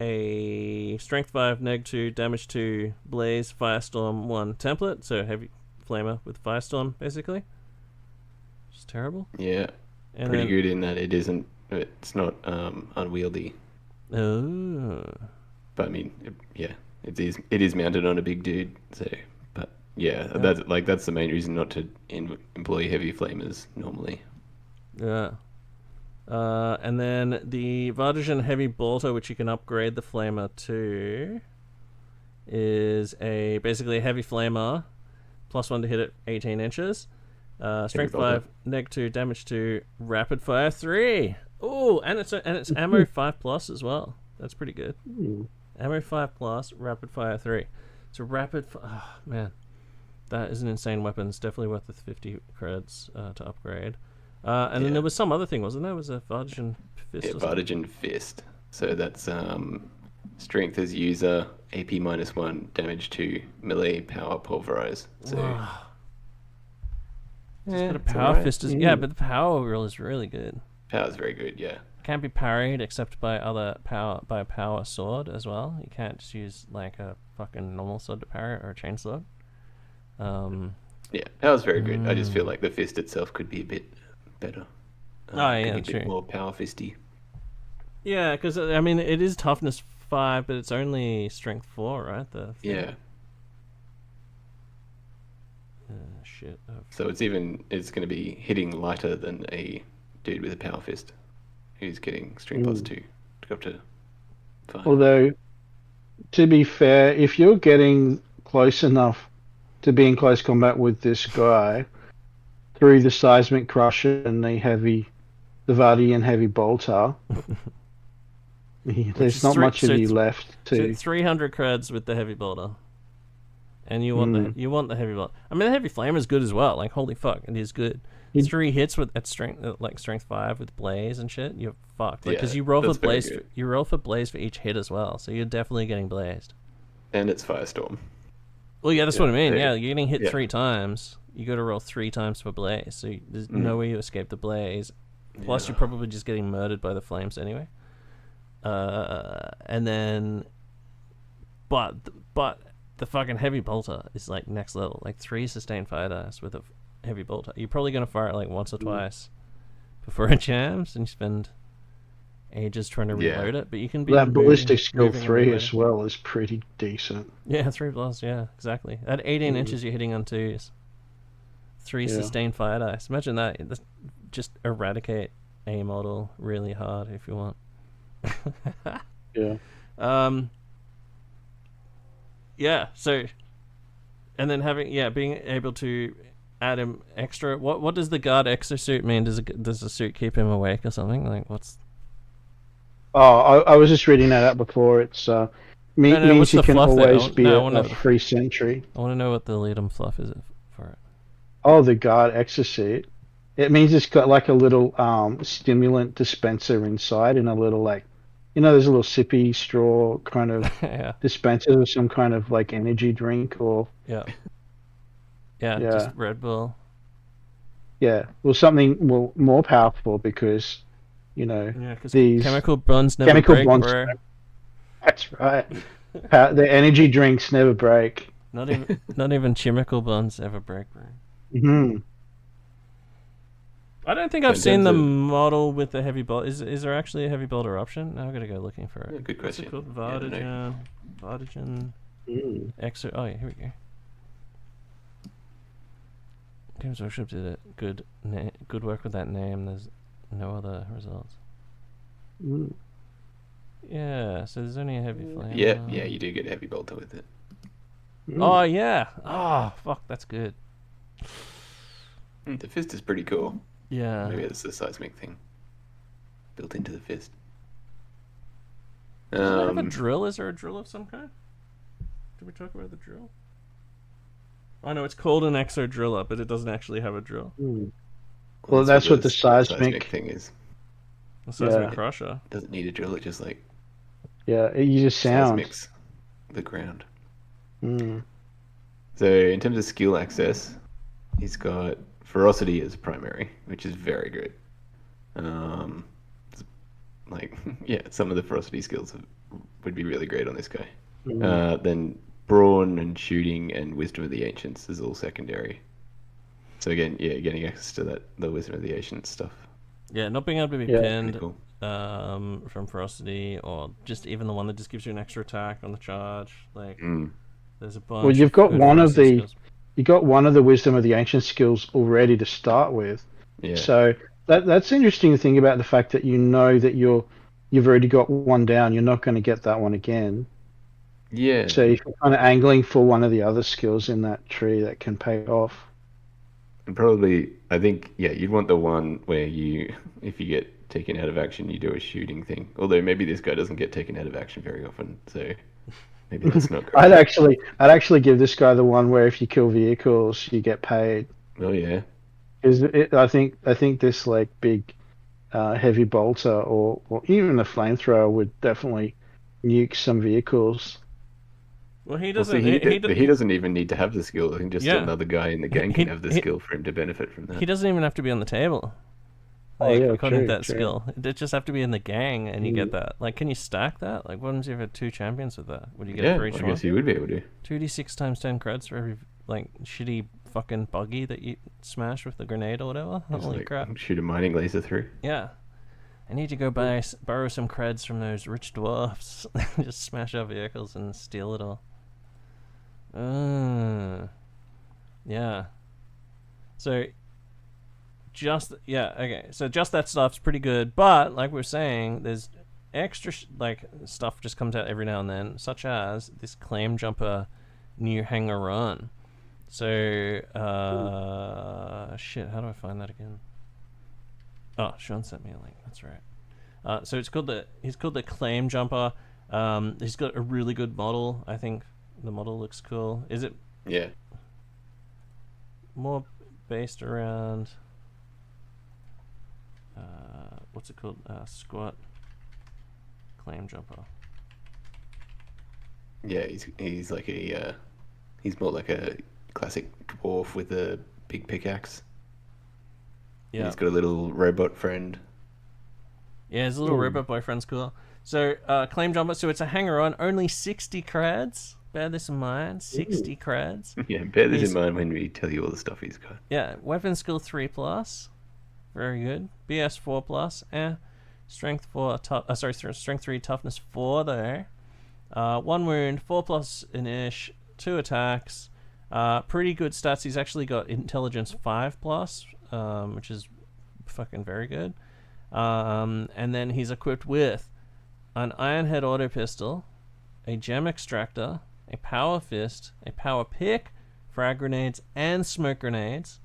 a Strength 5, Neg 2, Damage 2, Blaze, Firestorm 1 template. So Heavy Flamer with Firestorm, basically. It's terrible. Yeah. And Pretty good in that it's not unwieldy. Oh. But I mean, it is mounted on a big dude. So, but yeah, that's the main reason not to employ heavy flamers normally. Yeah. And then the Vardigan Heavy Bolter, which you can upgrade the flamer to, is basically a heavy flamer, +1 to hit at 18 inches. Strength 5, Neg 2, Damage 2, Rapid Fire 3. Oh, and it's ammo 5+ as well. That's pretty good. Ammo 5+, Rapid Fire 3. So oh man, that is an insane weapon. It's definitely worth the 50 creds to upgrade. And then there was some other thing, wasn't there? Was a Vardigan Fist? Yeah, Vardigan Fist. So that's strength as user, AP -1, damage 2, melee, power, pulverize. So Wow. yeah, It's got a it's power alright. fist. But the power roll is really good. Power's very good, yeah. Can't be parried except by a power sword as well. You can't just use like a fucking normal sword to parry it or a chainsaw. Yeah, power's very good. I just feel like the fist itself could be a bit better. Oh, yeah, could be a true. bit more power fisty. Yeah, because I mean it is toughness 5, but it's only strength 4, right? Yeah. Shit. So it's going to be hitting lighter than a dude with a power fist, who's getting strength +2 to go up to 5. Although, to be fair, if you're getting close enough to be in close combat with this guy through the Seismic Crusher and the heavy the Vardian heavy bolter, is there's not much of you left to. 300 creds with the heavy bolter. And you want the heavy bolter. I mean, the heavy flame is good as well. Like, holy fuck, it is good. 3 hits with at strength, like strength 5 with blaze and shit. You're fucked. Like, because you roll for blaze. You roll for blaze for each hit as well, so you're definitely getting blazed. And it's Firestorm. Well, yeah, that's what I mean. Yeah, you're getting hit 3 times. You got to roll 3 times for blaze, so there's no way you escape the blaze. Plus, you're probably just getting murdered by the flames anyway. And then, but the fucking heavy bolter is like next level. Like 3 sustained fire dice with a heavy bolter. You're probably gonna fire it like once or twice before it jams, and you spend ages trying to reload it. But you can be that ballistic skill 3 as well is pretty decent. Yeah, 3+. Yeah, exactly. At 18 inches, you're hitting on 2s. 3 sustained fire dice. Imagine that. Just eradicate a model really hard if you want. Yeah. So, and then being able to add him extra. What does the guard exosuit mean? Does the suit keep him awake or something? Like what's? Oh, I was just reading that out before. It's means he can always be a free sentry. I want to know what the Leedham fluff is for it. Oh, the guard exosuit. It means it's got like a little stimulant dispenser inside, and a little there's a little sippy straw kind of dispenser of some kind of like energy drink or just Red Bull. Yeah, well, something more powerful because these chemical bonds never break, bro. That's right. The energy drinks never break. Not even chemical bonds ever break, bro. Mm-hmm. I don't think I've seen the model with the heavy bolt. Is there actually a heavy bolter option? Now I've got to go looking for it. Yeah, good question. What's it called? Vardigan. Exo. Oh, yeah, here we go. Games Workshop did it. Good work with that name. There's no other results. Yeah, so there's only a heavy flame. Yeah, you do get a heavy bolter with it. Oh, yeah. Oh, fuck, that's good. The fist is pretty cool. Yeah. Maybe it's the seismic thing built into the fist. Does it have a drill? Is there a drill of some kind? Did we talk about the drill? Oh no, it's called an exo driller, but it doesn't actually have a drill. Well, that's what the seismic thing is. The seismic crusher. It doesn't need a drill, it just like... Yeah, it uses sound. Seismics the ground. So in terms of skill access, he's got ferocity as primary, which is very good. Some of the ferocity skills would be really great on this guy. Then brawn and shooting and wisdom of the ancients is all secondary. So again, getting access to the wisdom of the ancients stuff. Yeah, not being able to be pinned from ferocity, or just even the one that just gives you an extra attack on the charge. Like there's a bunch. Well, you've got one of the wisdom of the ancient skills already to start with. Yeah. So that's the interesting thing about the fact that that you've already got one down. You're not going to get that one again. Yeah. So you're kind of angling for one of the other skills in that tree that can pay off. And probably, I think, you'd want the one where if you get taken out of action, you do a shooting thing. Although maybe this guy doesn't get taken out of action very often, so maybe that's not correct. I'd actually give this guy the one where if you kill vehicles, you get paid. Oh yeah. Because I think this like big heavy bolter or even a flamethrower would definitely nuke some vehicles. Well, he doesn't. He doesn't even need to have the skill. I think just another guy in the gang can have the skill for him to benefit from that. He doesn't even have to be on the table. Skill. It just have to be in the gang, and you get that. Like, can you stack that? Like, what happens if you have 2 champions with that? Would you get it for each one? I guess you would be able to. 2d6 times 10 creds for every shitty fucking buggy that you smash with the grenade or whatever. Holy crap! Shoot a mining laser through. Yeah. I need to go borrow some creds from those rich dwarves. Just smash our vehicles and steal it all. Yeah. So, just that stuff's pretty good. But like we're saying, there's extra stuff just comes out every now and then, such as this claim jumper new hanger run. So, shit. How do I find that again? Oh, Sean sent me a link. That's right. So he's called the Claim Jumper. He's got a really good model. I think the model looks cool. Is it? Yeah. More based around what's it called? Squat Claim Jumper. Yeah, he's like he's more like a classic dwarf with a big pickaxe. Yeah. He's got a little robot friend. Yeah, his little robot boyfriend's cool. So Claim Jumper. So it's a hanger on. Only 60 crads. Bear this in mind. 60 crads. Yeah, bear this in mind when we tell you all the stuff he's got. Yeah, weapon skill 3+. Very good. BS 4+. Strength 4. Strength 3. Toughness 4 though. 1 wound. 4+ inish. 2 attacks. Pretty good stats. He's actually got intelligence 5+, which is fucking very good. And then he's equipped with an Iron Head auto pistol, a gem extractor, a power fist, a power pick, frag grenades, and smoke grenades.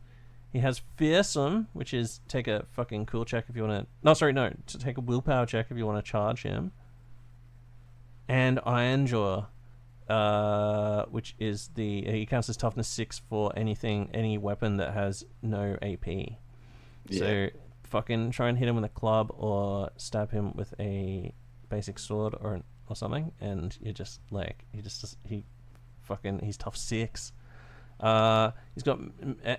He has Fearsome, which is take a fucking cool check if you want to... take a willpower check if you want to charge him. And Iron Jaw, which is he counts as toughness 6 for any weapon that has no AP. Yeah. So fucking try and hit him with a club or stab him with a basic sword or something, and you're just like he's tough 6. He's got,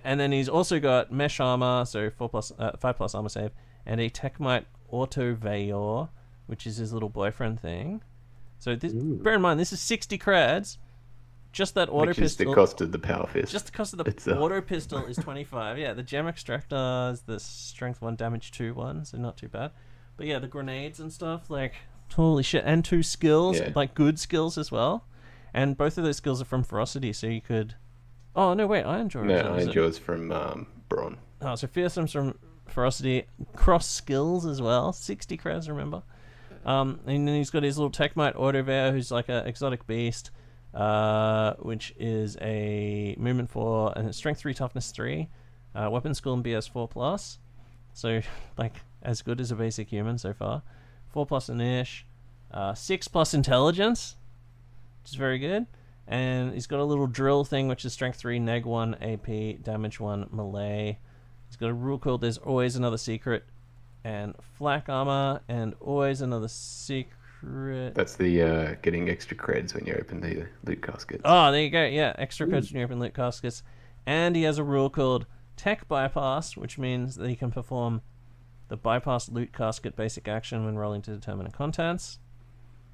and then he's also got mesh armor, so 5+ armor save, and a Techmite Auto Veyor, which is his little boyfriend thing. So bear in mind, this is 60 crads. Just that auto Which pistol. Is the cost of the power fist. Just the cost of the auto pistol is 25. Yeah, the gem extractor is the strength 1, damage 2 one, so not too bad. But yeah, the grenades and stuff, like, holy shit. And 2 skills, like good skills as well. And both of those skills are from Ferocity, so you could... Oh, no, wait, Iron Jaw. No, Iron Jaw's from Brawn. Oh, so Fearsome's from Ferocity. Cross skills as well. 60 crowns, remember. And then he's got his little Techmite Autoveyor, who's like an exotic beast, which is a movement 4 and strength 3, toughness 3, weapon skill and BS 4+. So, like, as good as a basic human so far. 4+ inish, 6+ intelligence, which is very good. And he's got a little drill thing, which is strength 3, neg 1, AP, damage 1, melee. He's got a rule called There's Always Another Secret, and flak armor, and always another secret. That's the getting extra creds when you open the loot caskets. Oh, there you go. Yeah, extra creds when you open loot caskets. And he has a rule called Tech Bypass, which means that he can perform the bypass loot casket basic action when rolling to determine the contents.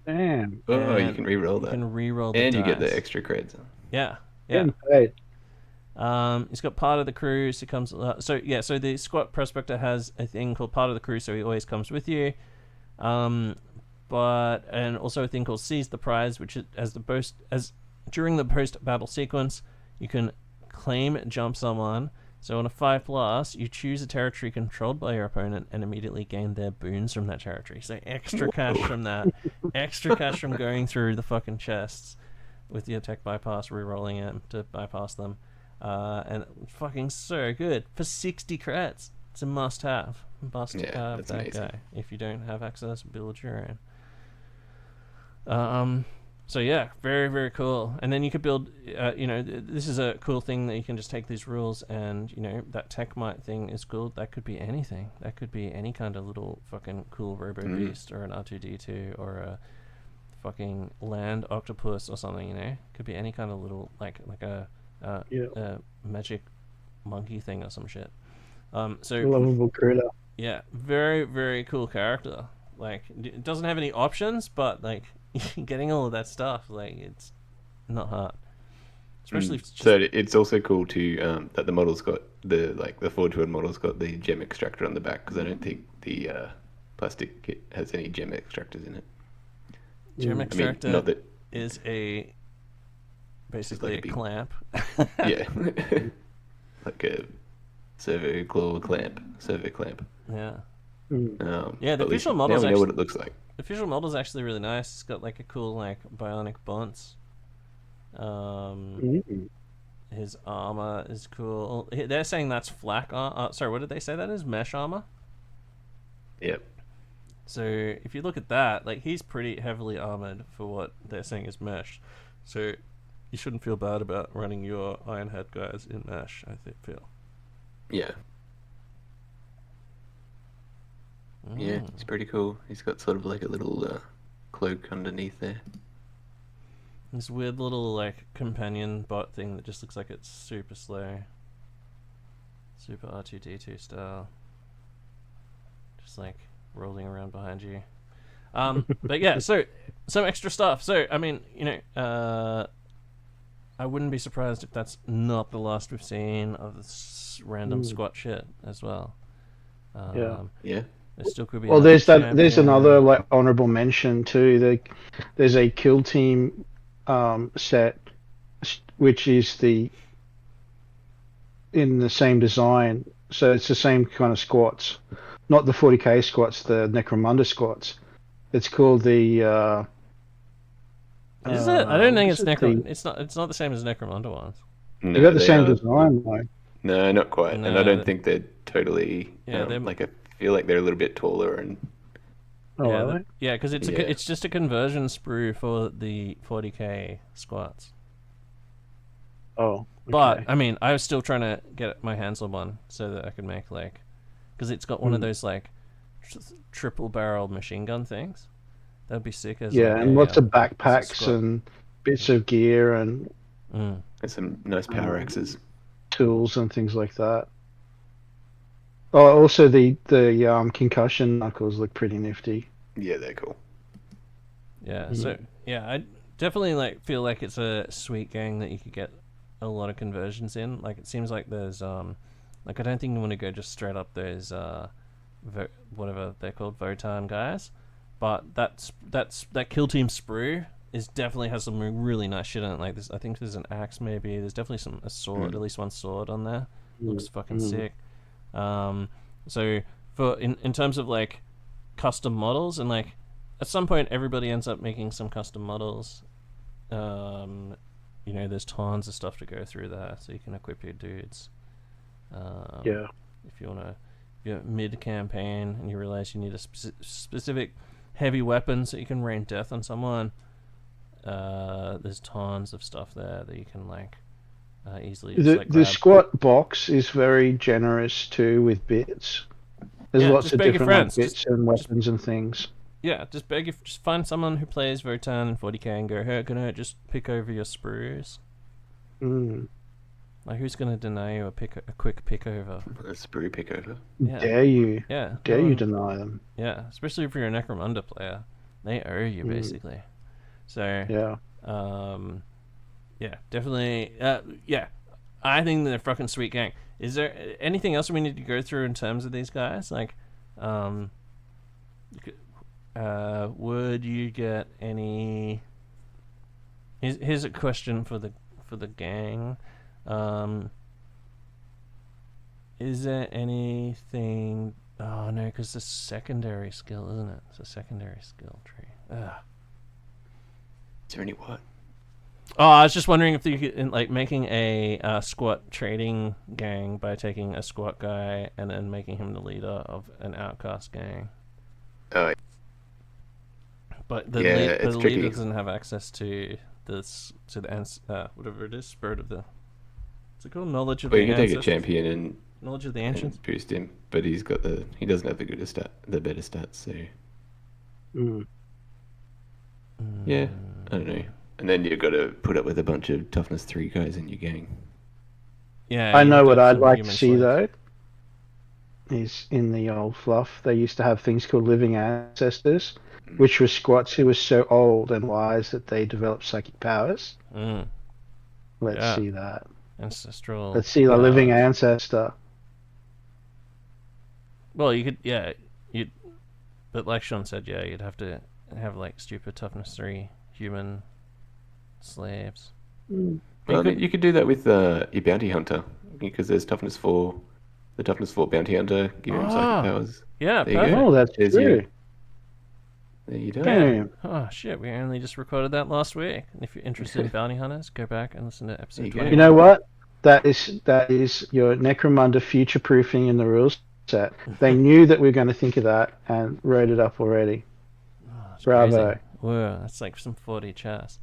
Damn. Oh, you can re-roll that. You can re-roll the and you dice. get the extra creds. Yeah. Right. He's got part of the crew, so comes. So the squat prospector has a thing called part of the crew, so he always comes with you. And also a thing called Seize the Prize, which is as during the post battle sequence, you can claim jump someone. So on a 5+, you choose a territory controlled by your opponent and immediately gain their boons from that territory. So extra cash from that, extra cash from going through the fucking chests with your tech bypass, re-rolling them to bypass them. And fucking so good for 60 creds. It's a must-have. Must-have that amazing guy. If you don't have access, build your own. So yeah, very very cool. And then you could build. This is a cool thing that you can just take these rules and that Techmite thing is cool. That could be anything. That could be any kind of little fucking cool robo beast or an R2D2 or a fucking land octopus or something. Could be any kind of little like a magic monkey thing or some shit. So lovable critter. Yeah, very very cool character. Like, it doesn't have any options, but like getting all of that stuff, like, it's not hard. Especially if it's just... So it's also cool to that the model's got the Forge World model's got the gem extractor on the back, because I don't think the plastic kit has any gem extractors in it. Gem extractor is basically a clamp. Yeah. Like a servo clamp. Yeah. Yeah, the official model. Now we know what it looks like. The official model is actually really nice. It's got like a cool like bionic bonds. His armor is cool. They're saying that's flak armor. Sorry, what did they say that is? Mesh armor. Yep. So if you look at that, like he's pretty heavily armored for what they're saying is mesh. So you shouldn't feel bad about running your Ironhead guys in mesh, I feel. Yeah. Yeah, it's pretty cool. He's got sort of like a little cloak underneath there. This weird little like companion bot thing that just looks like it's super slow. Super R2D2 style. Just like rolling around behind you. But yeah, so some extra stuff. So I mean, I wouldn't be surprised if that's not the last we've seen of this random squat shit as well. Yeah. There still could be. Well, there's another like honorable mention too. There's a kill team set, which is in the same design. So it's the same kind of squats, not the 40k squats, the Necromunda squats. It's called the. Is it? I don't think it's It's not. It's not the same as Necromunda ones. No, they got the same design, though. No, not quite. No, and I don't think they're totally. Yeah, like I feel like they're a little bit taller and. Oh, really? Yeah, because it's just a conversion sprue for the 40k squats. Oh. Okay. But I mean, I was still trying to get my hands on one so that I could make like, because it's got one of those like triple barrel machine gun things. That'd be sick as and lots of backpacks and bits of gear and some nice power axes, tools and things like that. Oh, also the concussion knuckles look pretty nifty. Yeah, they're cool. Yeah, so I definitely like feel like it's a sweet gang that you could get a lot of conversions in. Like it seems like there's like I don't think you want to go just straight up those whatever they're called, Votan guys, but that kill team sprue is definitely has some really nice shit on it. Like this, I think there's an axe maybe. There's definitely a sword, at least one sword on there. Looks fucking sick. So for in terms of like custom models, and like at some point everybody ends up making some custom models. There's tons of stuff to go through there, so you can equip your dudes. If you're mid-campaign and you realize you need a specific heavy weapon so you can rain death on someone, there's tons of stuff there that you can like easily just, the squat box is very generous too with bits. There's lots of different bits and weapons and things. Yeah, just find someone who plays Votan and 40k and go, hey, can I just pick over your sprues? Like, who's going to deny you a quick pick over? A sprue pick over? Yeah. Dare you? Yeah. Dare you deny them? Yeah, especially if you're a Necromunda player. They owe you, basically. So, yeah, definitely. I think they're a fucking sweet gang. Is there anything else we need to go through in terms of these guys? Like, would you get any? Here's a question for the gang. Is there anything? Oh no, because it's a secondary skill, isn't it? It's a secondary skill tree. Ugh. Is there any what? Oh, I was just wondering if you could, like, making a squat trading gang by taking a squat guy and then making him the leader of an outcast gang. Oh. But the leader doesn't have access to the whatever it is, spirit of the. What's it called? Knowledge of the ancestors. You can take a champion and knowledge of the ancients. Boost him, but he doesn't have the better stats. So. Yeah, I don't know. And then you've got to put up with a bunch of toughness 3 guys in your gang. Yeah, I know what I'd like to see though. Is in the old fluff they used to have things called living ancestors, which were squats who were so old and wise that they developed psychic powers. Let's see that. Ancestral. Let's see the living ancestor. Well, you could, but like Sean said, you'd have to have like stupid toughness 3 human slaves. Well, you could do that with your bounty hunter, because there's toughness 4. The toughness 4 bounty hunter give him psychic powers. Yeah, there perfect. Oh, that's true. There you go. Damn. Oh shit, we only just recorded that last week. And if you're interested in bounty hunters, go back and listen to episode 20. You know what? That is your Necromunda future proofing in the rules set. They knew that we were going to think of that and wrote it up already. It's Bravo. crazy. Whoa, that's like some 40 chess.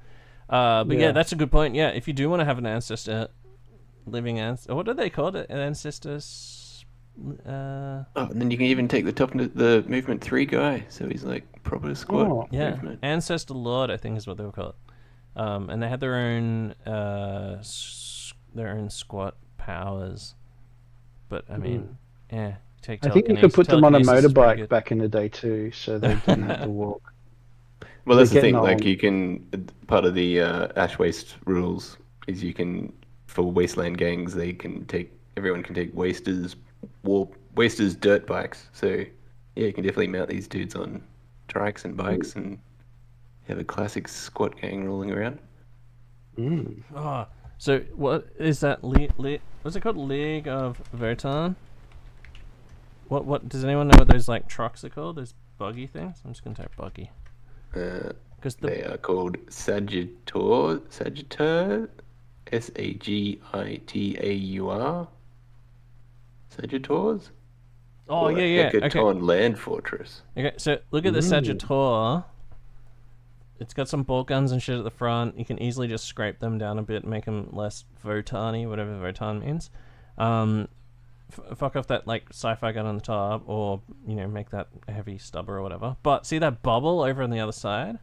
But yeah, Yeah. that's a good point. Yeah, if you do want to have an ancestor, living ancestor, what do they call it? An ancestors. Oh, and then you can even take the movement 3 guy, so he's like proper squad Oh. Yeah, movement. ancestor lord, I think is what they were called. And they had their own squat powers. But I mean, take I think you could put them on a telekinesis is pretty motorbike good. back in the day too, so they didn't have to walk. Well, that's the They're thing. getting Like old. you can, part of the Ash Waste rules is you can, for wasteland gangs, everyone can take wasters dirt bikes. So yeah, you can definitely mount these dudes on trikes and bikes and have a classic squat gang rolling around. Mm. Oh, so what is that? What's it called? League of Votan? What does anyone know what those like trucks are called? Those buggy things? I'm just gonna type buggy. Because They are called Sagitaur, Sagitaur, Sagittors. Oh Or yeah. Okay. Hecaton Land Fortress. Okay. So look at the Sagittor. It's got some bolt guns and shit at the front. You can easily just scrape them down a bit and make them less Votan-y, whatever Votan means. Fuck off that like sci-fi gun on the top, or make that a heavy stubber or whatever. But see that bubble over on the other side?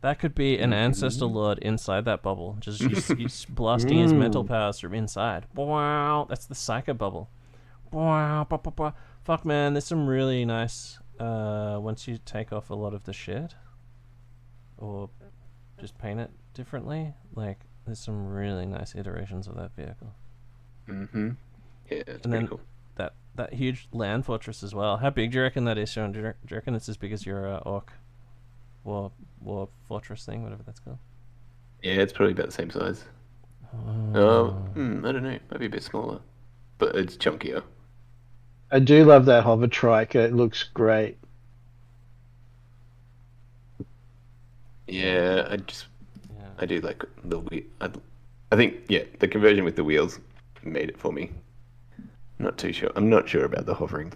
That could be an ancestor lord inside that bubble, just he's blasting his mental powers from inside. Wow, that's the psycho bubble. Wow, fuck man, there's some really nice. Once you take off a lot of the shit, or just paint it differently, like there's some really nice iterations of that vehicle. Mm-hmm. Yeah, it's And pretty then cool. that huge land fortress as well. How big do you reckon that is, Sean? Do you reckon it's as big as your orc war fortress thing, whatever that's called? Yeah, it's probably about the same size. I don't know, maybe a bit smaller, but it's chunkier. I do love that hover trike. It looks great. Yeah, Yeah. I do like the wheel. I think the conversion with the wheels made it for me. Not too sure. I'm not sure about the hovering.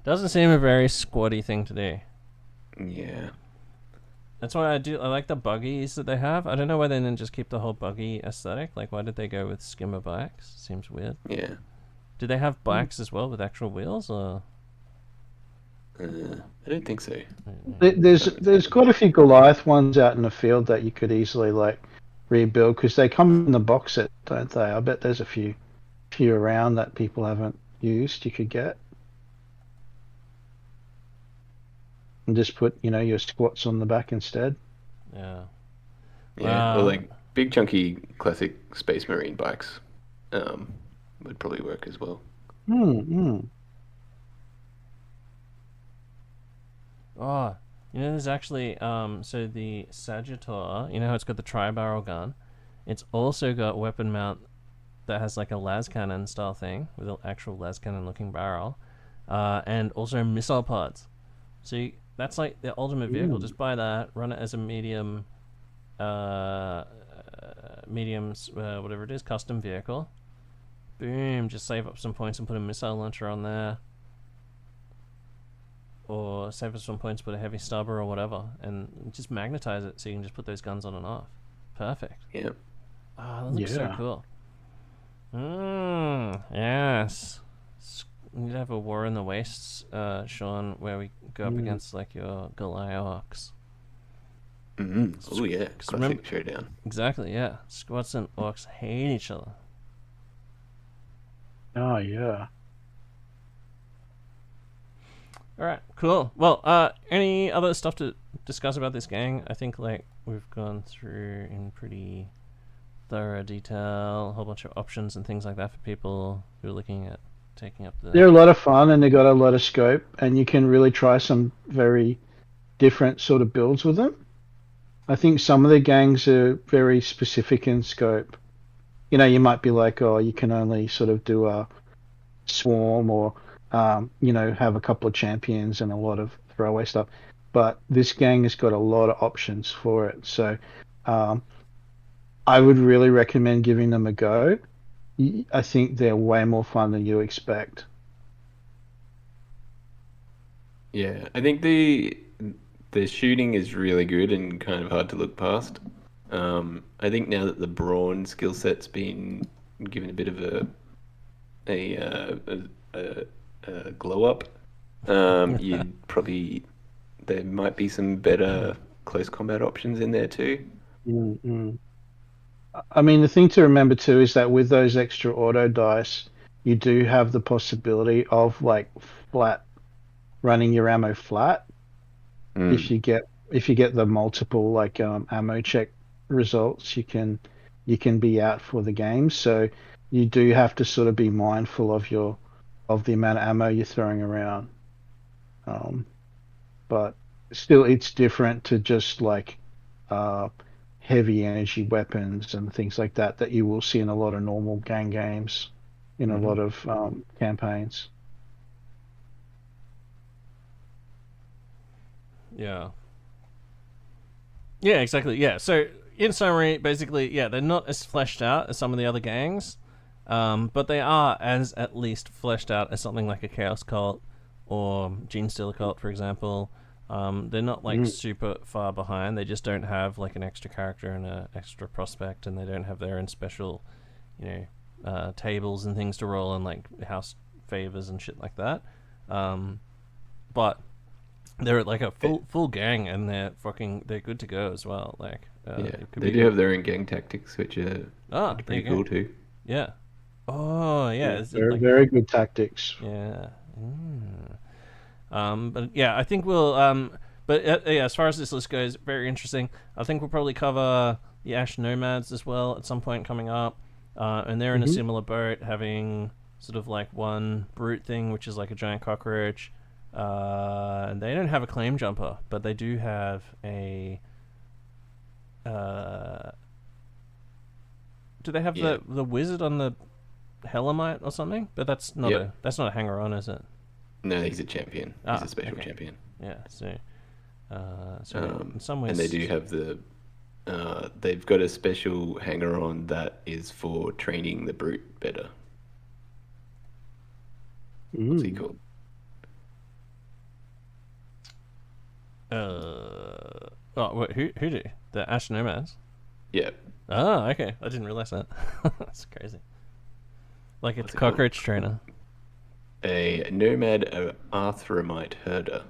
Doesn't seem a very squatty thing to do. Yeah. That's why I like the buggies that they have. I don't know why they didn't just keep the whole buggy aesthetic. Like, why did they go with skimmer bikes? Seems weird. Yeah. Do they have bikes as well with actual wheels, or? I don't think so. There's quite a few Goliath ones out in the field that you could easily like rebuild because they come in the box set, don't they? I bet there's a few around that people haven't used. You could get and just put your squats on the back instead. Yeah. Yeah, or like big chunky classic Space Marine bikes would probably work as well. Oh, there's actually so the Sagittor, how it's got the tri-barrel gun. It's also got weapon mount that has like a las cannon style thing with an actual las cannon looking barrel, and also missile pods. So that's like the ultimate vehicle. Just buy that, run it as a medium, whatever it is, custom vehicle. Boom, just save up some points and put a missile launcher on there. Or save us some points, put a heavy stubber or whatever, and just magnetize it so you can just put those guns on and off. Perfect. Yeah. That looks so cool. Yes. We need to have a War in the Wastes, Sean, where we go up against like your Goliaths. Oh yeah, classic showdown. Exactly, yeah. Squats and orcs hate each other. Oh yeah. All right, cool. Well, any other stuff to discuss about this gang? I think like we've gone through in pretty thorough detail, a whole bunch of options and things like that for people who are looking at taking up the. They're a lot of fun and they got a lot of scope, and you can really try some very different sort of builds with them. I think some of the gangs are very specific in scope. You might be like, oh, you can only sort of do a swarm or have a couple of champions and a lot of throwaway stuff. But this gang has got a lot of options for it. So I would really recommend giving them a go. I think they're way more fun than you expect. Yeah, I think the shooting is really good and kind of hard to look past. I think now that the brawn skill set's been given a bit of a uh, a, a glow up, you'd probably there might be some better close combat options in there too. Mm-mm. I mean, the thing to remember too is that with those extra auto dice, you do have the possibility of like flat running your ammo flat if Mm. you get the multiple like ammo check results, you can be out for the game. So you do have to sort of be mindful of the amount of ammo you're throwing around. Um, but still, it's different to just like uh, heavy energy weapons and things like that you will see in a lot of normal gang games, in a Mhm. lot of campaigns. Yeah. Yeah, exactly. Yeah. So in summary, basically, yeah, they're not as fleshed out as some of the other gangs, but they are as at least fleshed out as something like a Chaos Cult or Gene Stealer Cult, for example. They're not like Mm. super far behind. They just don't have like an extra character and an extra prospect, and they don't have their own special, you know, tables and things to roll and like house favors and shit like that. But they're like a full gang, and they're good to go as well. Like, Yeah, it could they be do good. have their own gang tactics, which are Ah, there pretty you go. cool too. Yeah. Oh, yeah. Yeah, Is it very like, very good tactics. yeah. Mm. But yeah, I think we'll. But yeah, as far as this list goes, very interesting. I think we'll probably cover the Ash Nomads as well at some point coming up. And they're in a Hmm. similar boat, having sort of like one brute thing, which is like a giant cockroach. And they don't have a claim jumper, but they do have a. Uh, do they have Yeah. the wizard on the Hellamite or something? But Yep. that's not a hanger on, is it? No, he's a champion. He's Ah, a special okay. champion. Yeah. So in some ways, And they do have they've got a special hanger on that is for training the brute better. What's he Mm. called? Oh, wait, who do the Ash Nomads? Yeah. Oh, okay. I didn't realize that. That's crazy. Like it's What's it called? cockroach trainer. A nomad arthramite herder.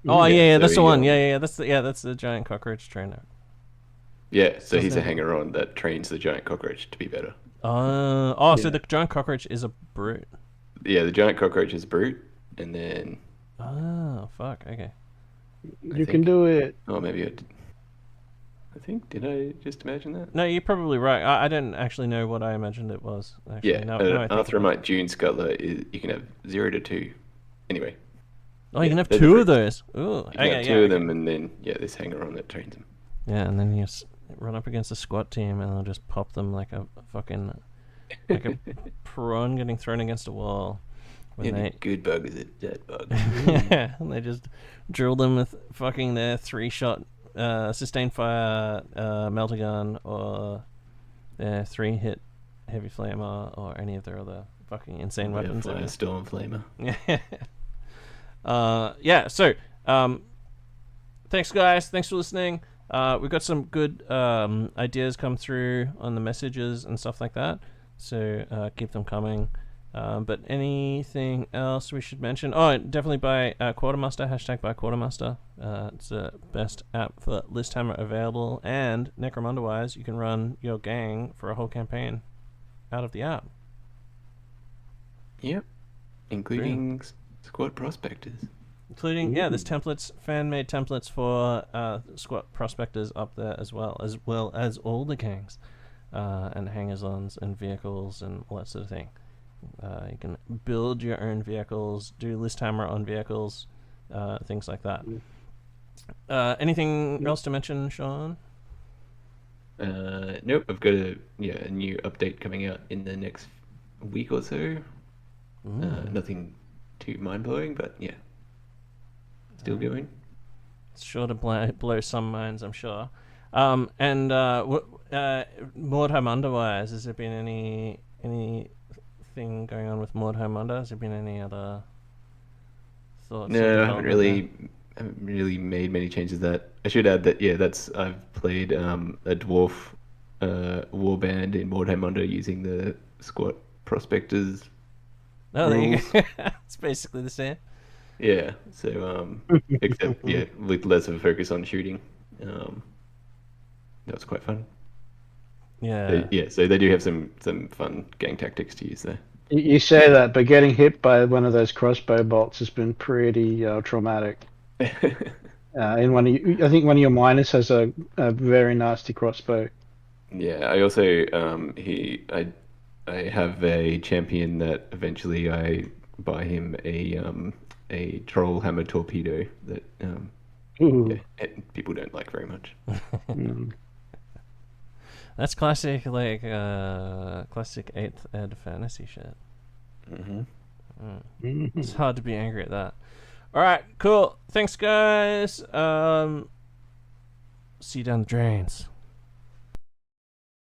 Oh Mm. yeah, So that's the he, one. That's the giant cockroach trainer. Yeah, so he's a Doesn't- hanger on that trains the giant cockroach to be better. So Yeah. the giant cockroach is a brute. Yeah, the giant cockroach is brute, and then Oh fuck. Okay. You can think- do it. oh maybe I think did I just imagine that? No, you're probably right. I don't actually know what I imagined it was. Actually, Yeah, now I think about it. arthramite June Scuttler is you can have 0 to 2. Anyway, Oh, you can have they're the two of brutes. those. Ooh. You can have two of them, and then this hanger on that trains them. Yeah, and then you run up against a squat team, and they'll just pop them like a fucking like a prawn getting thrown against a wall. When And a they good bug is a dead bug. and they just drill them with fucking their 3-shot sustained fire melter gun or their 3-hit heavy flamer or any of their other fucking insane weapons. Fire storm flamer. Yeah. So, thanks guys. Thanks for listening. We've got some good ideas come through on the messages and stuff like that. So keep them coming. But anything else we should mention? Oh, definitely buy Quartermaster. #buy Quartermaster. It's the best app for list hammer available. And Necromunda wise, you can run your gang for a whole campaign out of the app. Yep. Including squad prospectors. Including, there's templates, fan-made templates for squat prospectors up there as well as all the gangs, and hangers-ons and vehicles and all that sort of thing. You can build your own vehicles, do list hammer on vehicles, things like that. Anything else to mention, Sean? Nope. I've got a new update coming out in the next week or so. Nothing too mind blowing, but still going. It's sure to blow some minds, I'm sure. And Mordheim otherwise, has there been anything going on with Mordheim Under? Has there been any other thoughts? No, I haven't really made many changes. That I should add that I've played a dwarf warband in Mordheim Under using the squat prospectors. Oh, there you rules. go. It's basically the same. Yeah, so except with less of a focus on shooting. That was quite fun. Yeah. So they do have some fun gang tactics to use there. You say that, but getting hit by one of those crossbow bolts has been pretty traumatic. In one of I think one of your miners has a very nasty crossbow. Yeah, I also I have a champion that eventually I buy him a troll hammer torpedo that people don't like very much. That's classic, like classic 8th ed fantasy shit. It's hard to be angry at that. All right, cool. Thanks, guys. See you down the drains.